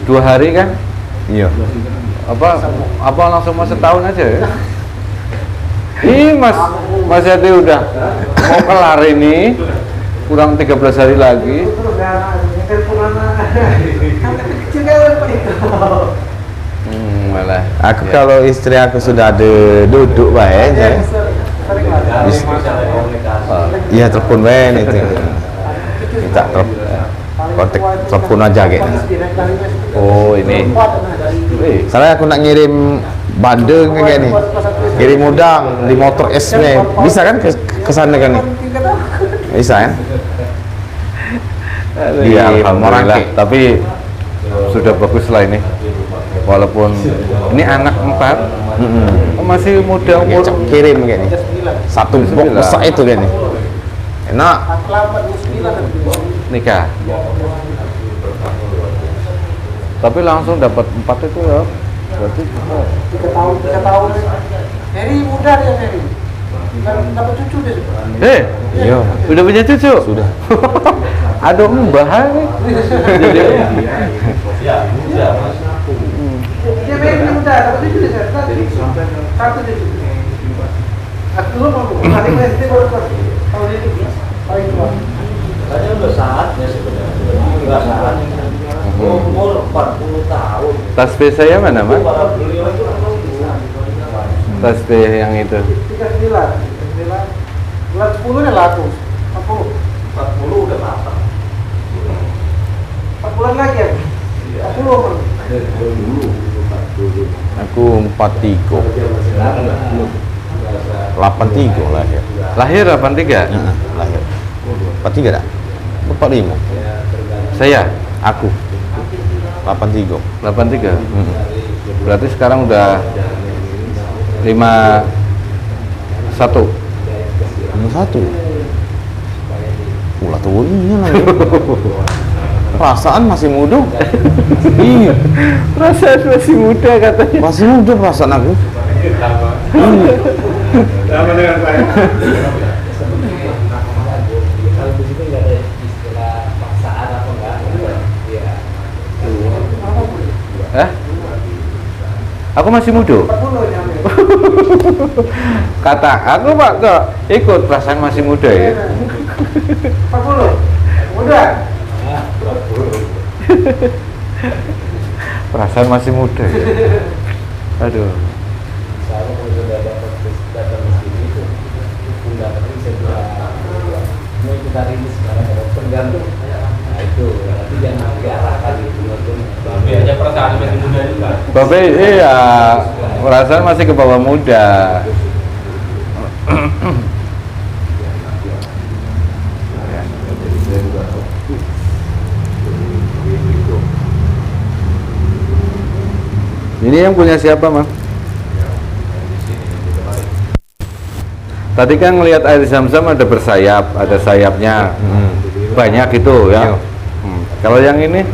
2 hari kan? Iya. Apa langsung mau setahun aja ya? Ih mas, Mas Yati udah mau kelar ini, kurang 13 hari lagi. Malah. Aku kalau istri aku sudah ada duduk baik saya. Iya telepon baik itu. Minta kontak telepon aja gitu. Oh ini. Soalnya aku nak ngirim bandeng kayak nih, kirim udang di motor esnya, bisa kan ke sana kan nih? Bisa kan? Iya, alhamdulillah. Tapi sudah bagus lah ini. Walaupun ini anak 4, masih muda umur. Ya, kirim kayak nih, satu box besar itu kayak nih. Enak. Nikah. Tapi langsung dapat 4 itu ya. Berarti 3 tahun. Mary muda dia Mary. Dapat cucu dia. Iya, udah punya cucu? Sudah. Aduh, mbah nih. Ya, muda Mas. Dia Mary muda, dapat cucu dia. Satu dia. Aku dulu mau hari SD baru tahun ini. Paling tua. Saya udah saatnya sebenarnya. Udah saatnya. Umur 40 tahun. Tasbih saya mana, Mas? Para beliau itu Tasbih yang itu. 39. Bulan 10 nya laku. 40. 40 udah matang. 4 bulan lagi ya? 40 umur. Aku 43. 83 lahir. Lahir 83? Lahir. 43 dah? 45. Saya? Aku 83. 83? Berarti sekarang udah 51. 51. Ulah tuanya lagi. Perasaan masih muda. Iya. Perasaan masih muda katanya. Masih muda perasaan aku. Sama dengan saya. Kalau di situ nggak ada istilah paksaan apa enggak? Iya. Aku masih muda. 40 nya Mary. Kata aku Pak kok ikut perasaan masih muda ya. 40. Muda. Perasaan masih muda ya. Aduh. Saya kalau sudah datang ke sini itu udah tapi saya bilang mau kita ini sekarang kalau tergantung. Nah itu nanti jangan diarahkan gitu. Tapi aja perasaan masih muda juga. Babe iya, perasaan masih ke bawah muda. Ini yang punya siapa, Mas? Tadi kan ngelihat air zam-zam ada bersayap, ada sayapnya. Banyak itu ya. Kalau yang ini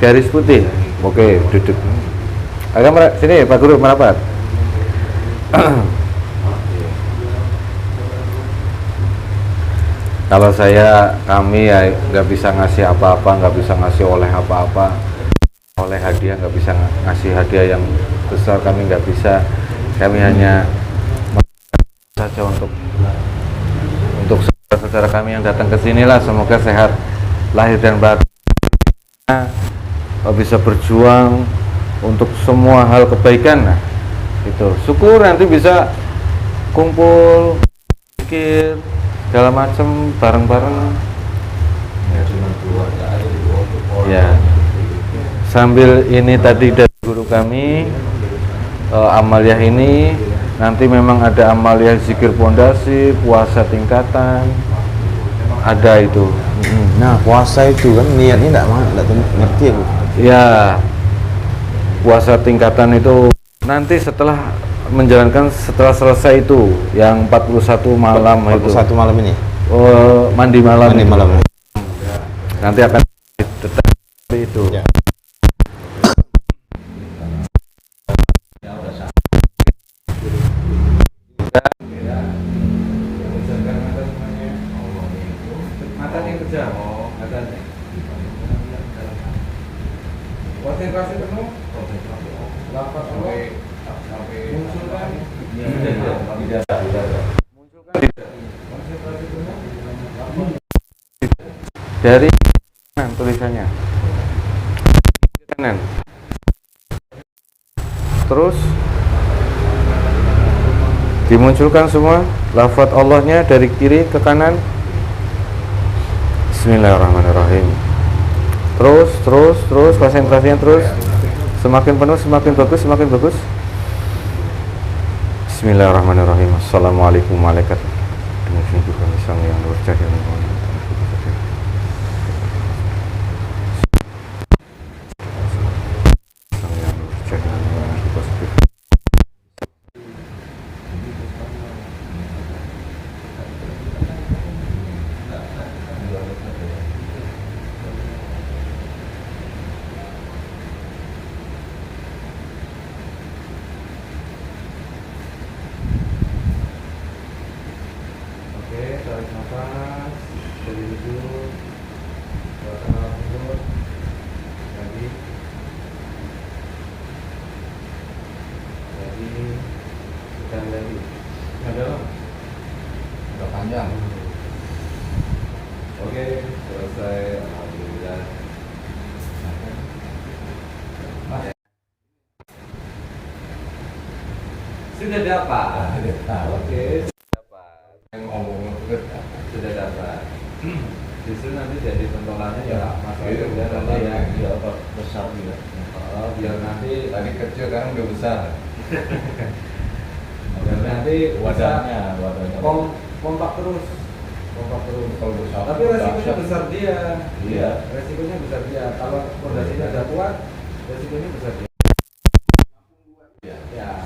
garis putih. Oke, duduk. Agak sini Pak Guru merapat. Kalau kami ya nggak bisa ngasih apa-apa, nggak bisa ngasih oleh apa-apa, oleh hadiah nggak bisa ngasih hadiah yang besar, kami nggak bisa. Kami hanya saja untuk saudara-saudara kami yang datang ke sini lah, semoga sehat lahir dan batin, bisa berjuang untuk semua hal kebaikan. Nah, itu syukur nanti bisa kumpul, pikir segala macam bareng-bareng. Ya, sambil ini tadi dari guru kami amaliyah ini. Nanti memang ada amaliyah zikir pondasi, puasa tingkatan, ada itu. Nah, puasa itu kan niatnya enggak ngerti aku. Ya, puasa tingkatan itu nanti setelah selesai itu yang 41 malam 41 itu. malam ini. Mandi malam. Mandi malam. Nanti akan tetap itu. Ya. Konsentrasi penuh, lapas sampai munculkan Dari kanan tulisannya. Kanan. Terus dimunculkan semua lafaz Allahnya dari kiri ke kanan. Bismillahirrahmanirrahim. Terus konsentrasinya terus semakin penuh, semakin bagus. Bismillahirrahmanirrahim. Assalamualaikum warahmatullahi wabarakatuh. Tarik nafas dari hidung, belakang mulut, lagi, dan lagi. Ada udah panjang. Oke, selesai. Alhamdulillah. Sudah dapat. Oke. Yang ngomong sudah dapat. Justru nanti jadi pentolannya ya masalah dan ada yang besar juga. Biar nanti tadi kecil kan udah besar. Biar nanti wadahnya kompak terus. Kalau besar. Tapi resikonya besar dia. Iya. Resikonya besar dia. Kalau fondasinya ada kuat, resikonya besar dia. Ya.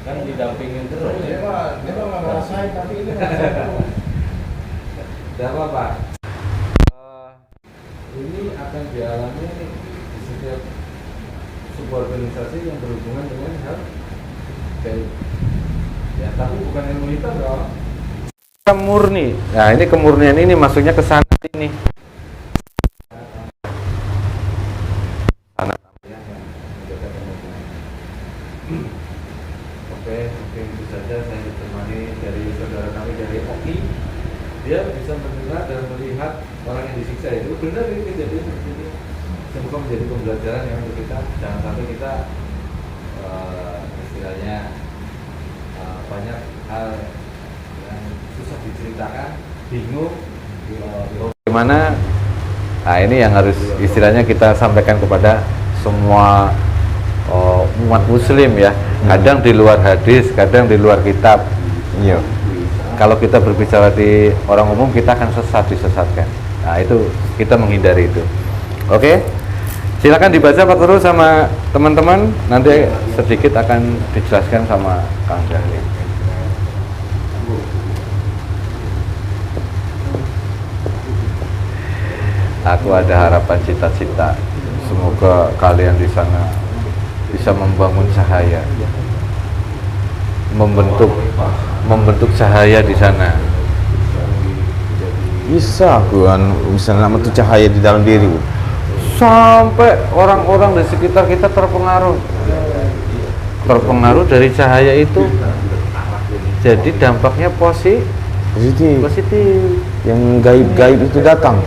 Kan didampingin terus. Dia mah nggak ngerasain, tapi ini ngerasain. Tidak apa-apa. Ini akan dialami di setiap sebuah organisasi yang berhubungan dengan hal gaib. Ya, tapi bukan ilmu hitam dong. Murni. Nah, ini kemurnian ini maksudnya ke sana ini. Oke, itu saja saya ditemani dari saudara kami dari Oki. Dia bisa mendengar dan melihat orang yang disiksa itu. Benar ini kejadian seperti ini. Semoga menjadi pembelajaran yang untuk kita. Jangan sampai kita istilahnya banyak hal yang susah diceritakan, bingung. Bagaimana? Nah, ini yang harus istilahnya kita sampaikan kepada semua umat muslim ya. Kadang di luar hadis, kadang di luar kitab. Iya. Kalau kita berbicara di orang umum, kita akan disesatkan. Nah, itu kita menghindari itu. Oke. Silakan dibaca Pak Guru sama teman-teman. Nanti sedikit akan dijelaskan sama Kang Jahli. Aku ada harapan cita-cita. Semoga kalian di sana bisa membangun cahaya, membentuk cahaya di sana. Bisa aku bisa membentuk cahaya di dalam diri. Sampai orang-orang di sekitar kita terpengaruh dari cahaya itu. Jadi dampaknya positif. Yang gaib-gaib itu datang.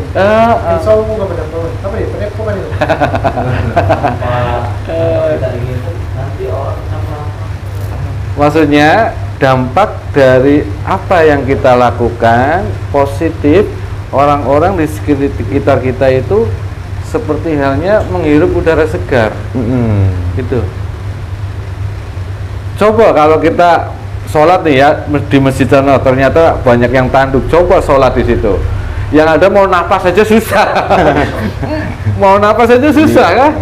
Maksudnya dampak dari apa yang kita lakukan positif, orang-orang di sekitar kita itu seperti halnya menghirup udara segar. Gitu. Coba kalau kita sholat nih ya di masjid sana, ternyata banyak yang tanduk. Coba sholat di situ, yang ada mau napas saja susah. Mau napas saja susah kan?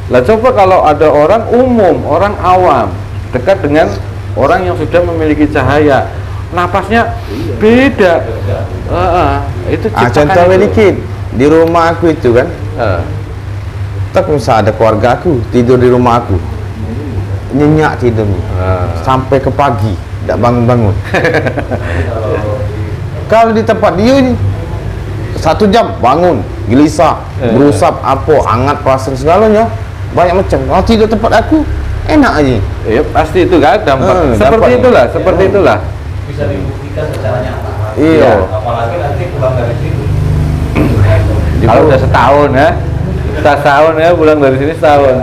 Lah coba kalau ada orang umum, orang awam dekat dengan orang yang sudah memiliki cahaya, napasnya beda. Itu contoh dikit di rumah aku itu kan. Tak bisa ada keluarga aku tidur di rumah aku, nyenyak tidurnya sampai ke pagi, tidak bangun-bangun. Kalau di tempat dia ini 1 jam bangun, gelisah, berusap, hangat, pasir segalanya, banyak macam. Kalau tidur tempat aku enak aja. Iya pasti itu kan dampak. Seperti itulah. Bisa dibuktikan secara nyata. Iya. Apalagi nanti pulang dari sini. Kalau udah setahun ya, setahun ya pulang dari sini setahun.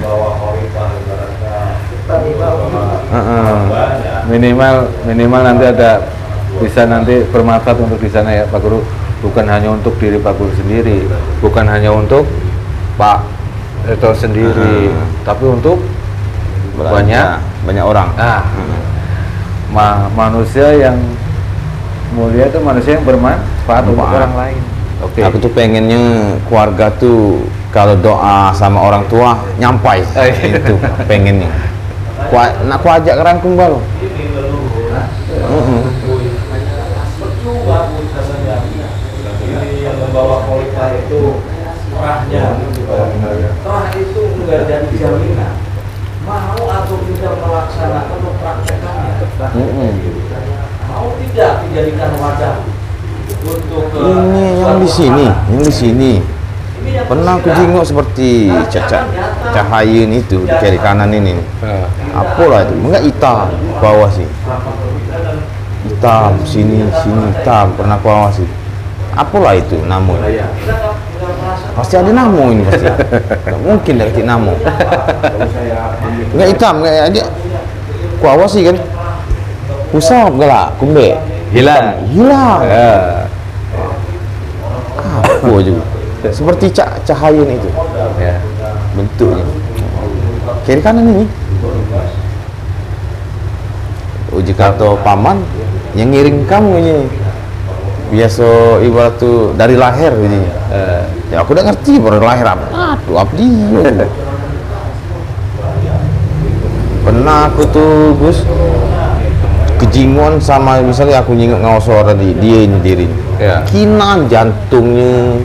Bawa horifah Minimal nanti ada bisa nanti bermanfaat untuk di sana ya Pak Guru. Bukan hanya untuk diri Pak Guru sendiri, bukan hanya untuk Pak Eto sendiri, tapi untuk banyak orang. Manusia yang mulia itu manusia yang bermanfaat untuk orang lain. Oke. Aku tuh pengennya keluarga tuh kalau doa sama orang tua nyampai. Itu pengennya. Aku ajak rangkum balo. Yang membawa horifah itu terahnya. Terah itu enggak jadi jaminan. Mau atau tidak melaksanakan mempraktekannya. Mau tidak dijadikan wadah untuk ini yang di sini. Pernah aku jenguk seperti cahaya itu di kiri kanan ini. Apalah itu? Enggak hitam bawah sih. Hitam sini hitam pernah aku awasi. Apalah itu namun? Pasti ada namo ini pasti. Nggak mungkin dari namo. Enggak hitam, enggak dia. Ku awasi kan. Usap galak, kumbe. Hilang. Ya. Apa juga. Seperti cahaya itu. Ya. Bentuknya. Kiri kanan ini. Uji kata paman yang ngiring kamu ini. Biasa ibarat tuh dari lahir ini. Ya aku udah ngerti baru lahir apa. Aduh abdi. Pernah aku tuh Gus kejingon sama misalnya aku nyingok ngawasora dia ini diri. Kinaan jantungnya,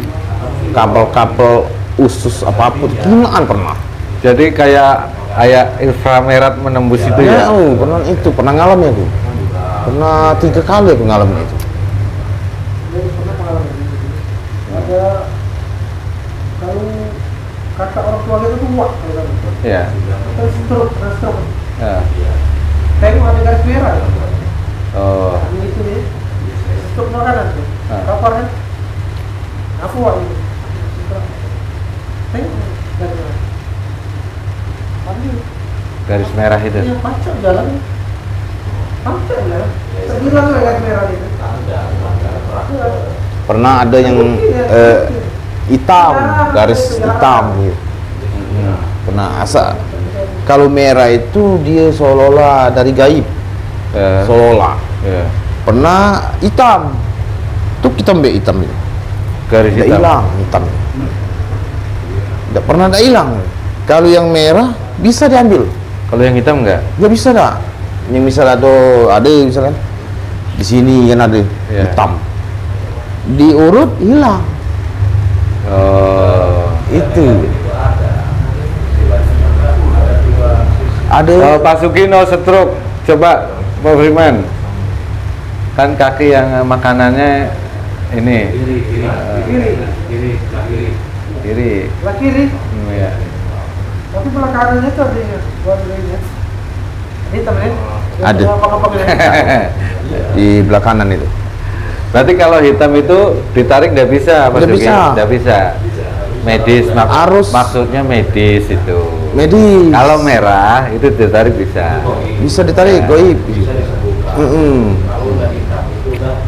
kabel-kabel usus apapun kinaan pernah. Jadi kayak inframerah menembus itu ya? Pernah ngalamin aku. Pernah 3 kali aku ngalamin itu. Ada kalau kata orang tua kita tuh muak kalau gitu. Iya. Stroke. Ya. Tengok ada garis merah. Oh. Ini itu nih. Stroke makanan tuh. Kapar kan? Apa wak ini? Tengok garis merah. Garis merah itu. Iya, pacak jalan. Pacak jalan. Sebilang garis merah itu. Pernah ada yang hitam, garis hitam gitu. Pernah asa. Kalau merah itu dia seolah-olah dari gaib. Seolah. Pernah hitam. Tuh hitam itu. Garis hitam. Hilang hitam. Tidak pernah hilang. Kalau yang merah bisa diambil. Kalau yang hitam enggak? Ya bisa dah. Yang misalnya ada misalkan di sini kan ada hitam. Diurut hilang. Itu ada Pak Sugino stroke. Coba Pak Firman, kan kaki yang makanannya ini kiri. Lah kiri. Ya. Tapi belah kanannya tuh ada buat ini. Hitam ya? Ada. Di belah kanan itu. Berarti kalau hitam itu ditarik tidak bisa, Pak Sugino? Tidak bisa. Medis maksudnya medis itu. Medis. Kalau merah itu ditarik bisa. Bisa ditarik, goib.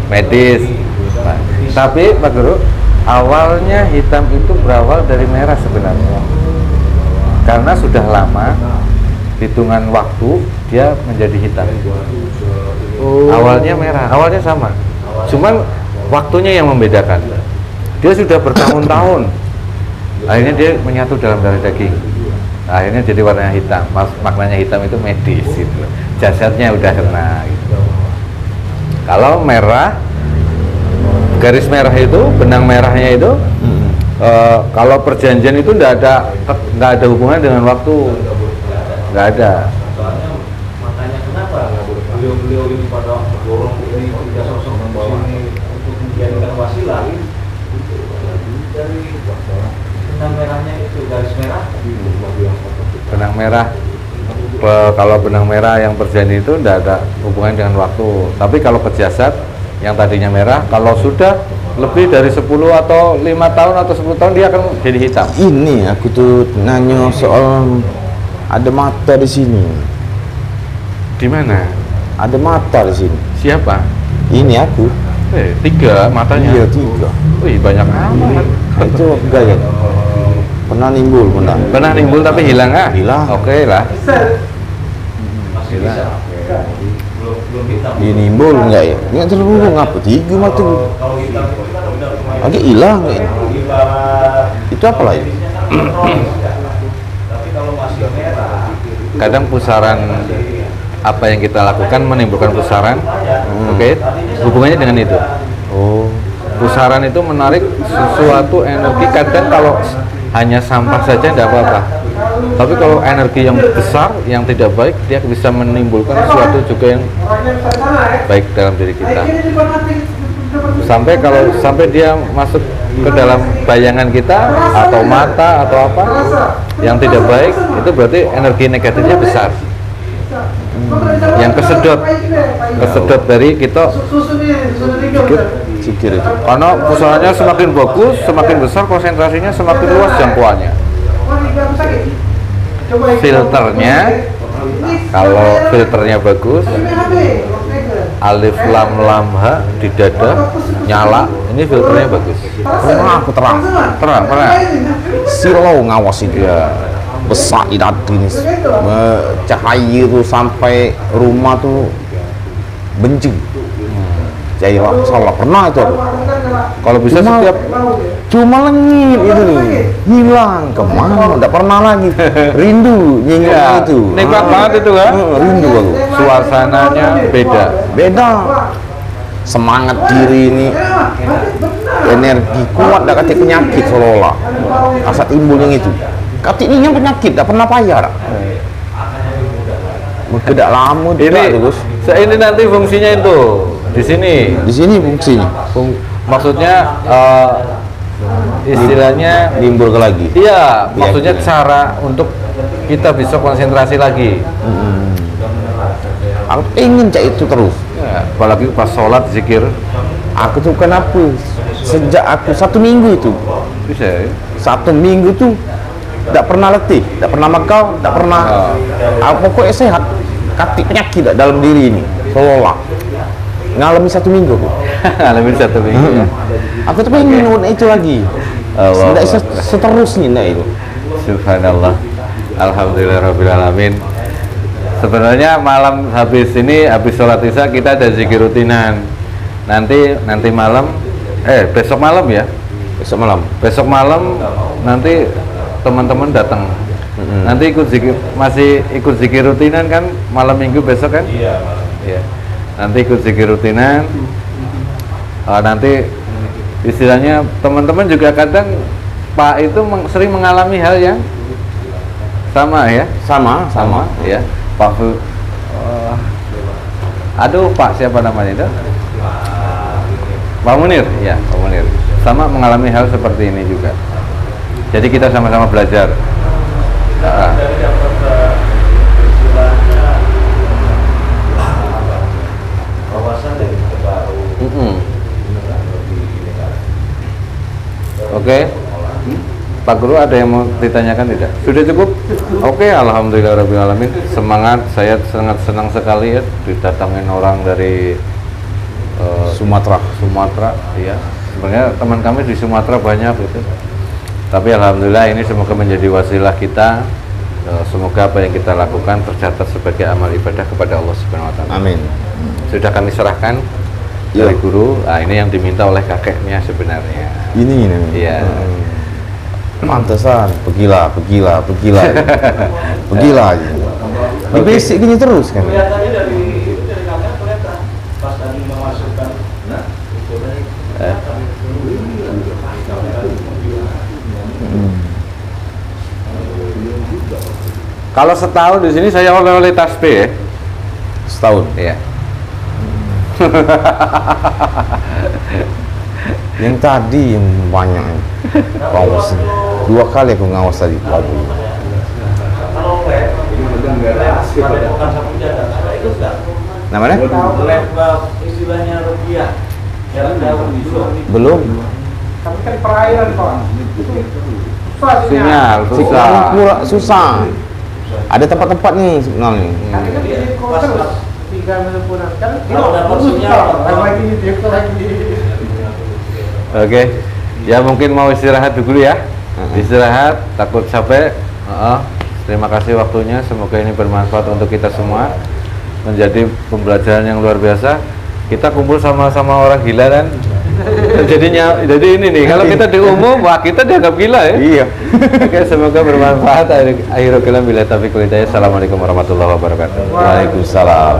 Medis. Tapi Pak Guru, awalnya hitam itu berawal dari merah sebenarnya. Karena sudah lama hitungan waktu dia menjadi hitam. Awalnya merah, awalnya sama. Cuman waktunya yang membedakan. Dia sudah bertahun-tahun. Akhirnya dia menyatu dalam darah daging. Akhirnya jadi warnanya hitam. Maknanya hitam itu medis gitu. Jasadnya udah kena gitu. Kalau merah, garis merah itu, benang merahnya itu kalau perjanjian itu nggak ada hubungan dengan waktu. Nggak ada. Makanya kenapa beliau ini pada dorong ini tiga sosok membawa ini untuk menjadikan wasilah dari benang merahnya itu garis merah. Benang merah. Kalau benang merah yang berjani itu tidak ada hubungan dengan waktu. Tapi kalau ke jasad yang tadinya merah, kalau sudah lebih dari 10 atau 5 tahun atau 10 tahun dia akan jadi hitam. Ini aku tuh nanya soal ada mata di sini. Di mana? Ada mata di sini. Siapa? Ini aku. 3 matanya. Iya 3. Wih, banyak amat. Itu gaya. Pernah nimbul, Pernah nimbul tapi hilang ah? Hilang. Oke lah. Masih bisa. Belum hitam. Dia nimbul enggak ya? Enggak terlalu ngapa 3 mata. Kalau hitam itu kan udah lumayan. Agak hilang ya. Ibarat Itu apa lagi? tapi kalau masih merah, Kadang pusaran apa yang kita lakukan menimbulkan pusaran. Oke. Hubungannya dengan itu. Oh. Pusaran itu menarik sesuatu energi. Kadang kalau hanya sampah saja tidak apa-apa. Tapi kalau energi yang besar, yang tidak baik, dia bisa menimbulkan sesuatu juga yang baik dalam diri kita. Sampai dia masuk ke dalam bayangan kita atau mata atau apa yang tidak baik, itu berarti energi negatifnya besar. Yang kesedot dari kita Sikir itu. karena pusarannya semakin bagus, semakin besar konsentrasinya, semakin luas jangkauannya. Filternya, kalau filternya bagus, alif lam lam ha di dada nyala, ini filternya bagus. Pernah aku terang Pernah. silau ngawas itu ya besar ini cahaya itu sampai rumah tuh benci cahaya salah pernah itu aku. Kalau bisa setiap Cuma lengit itu nih hilang kemana nggak pernah lagi rindu nyinggung ya, itu nikmat banget itu kan. rindu aku Suasananya beda. Semangat diri ini energi kuat dah kata penyakit seolah-olah asal timbul yang itu kata ini yang penyakit tak pernah payah dah tidak lama Ini terus ini nanti fungsinya itu di sini fungsinya maksudnya istilahnya timbul ke lagi iya, maksudnya cara untuk kita bisa konsentrasi lagi. aku ingin cak itu terus Ya, apalagi pas sholat zikir aku tuh kenapa sejak aku 1 minggu itu bisa ya? 1 minggu tuh tidak pernah letih, tidak pernah megah, tidak pernah pokoknya sehat kati penyakit dalam diri ini seolah ngalami 1 minggu Ngalamin 1 minggu ya. aku tuh pengen itu lagi tidak seterusnya nah itu Subhanallah. Alhamdulillahirrabbilalamin. Sebenarnya malam habis sholat isya kita ada zikir rutinan. Nanti malam, besok malam ya. Besok malam nanti teman-teman datang. Nanti masih ikut zikir rutinan kan malam minggu besok kan? Iya. Nanti ikut zikir rutinan. Nanti istilahnya teman-teman juga kadang Pak itu sering mengalami hal yang sama ya? Sama ya. Pak aduh Pak siapa namanya itu? Pak Munir, ya Pak Munir. Sama mengalami hal seperti ini juga. Jadi kita sama-sama belajar. Oke. Pak Guru ada yang mau ditanyakan tidak? Sudah cukup? Oke, alhamdulillahirrahmanirrahim. Semangat, saya sangat senang sekali ya didatangin orang dari Sumatera, ya. Sebenarnya teman kami di Sumatera banyak gitu. Tapi alhamdulillah ini semoga menjadi wasilah kita. Semoga apa yang kita lakukan tercatat sebagai amal ibadah kepada Allah Subhanahu wa taala. amin Sudah kami serahkan dari guru. Nah, ini yang diminta oleh kakeknya sebenarnya. ini Iya. Pantesan pegilah di basic gini terus kan Kelihatannya dari kakak kelihatan pas tadi memasukkan Kalau setahun di sini saya oleh tasbih ya. setahun Iya. yang tadi yang banyak Ngawas 2 kali aku ngawas tadi lagu. Kalau web, bukan sapu jalan, ada itu enggak? Namanya? Web istilahnya rupiah. Jalan jauh dulu. Belum. Tapi kan perairan Pak. Susah Sinyal, Susah. Susah. Ada tempat-tempat nih sebenarnya. Kan kan di kota 3 mil pulang kan. Kalau dapat sinyal, lagi lagi. Oke. Ya mungkin mau istirahat dulu ya. Istirahat, takut capek. Terima kasih waktunya. Semoga ini bermanfaat untuk kita semua. Menjadi pembelajaran yang luar biasa. Kita kumpul sama-sama orang gila kan. Jadi ini nih, kalau kita di umum, wah kita dianggap gila ya. Iya. Oke, semoga bermanfaat. Akhirul kalam billahi taufiq wal hidayah. Assalamualaikum warahmatullahi wabarakatuh. Waalaikumsalam.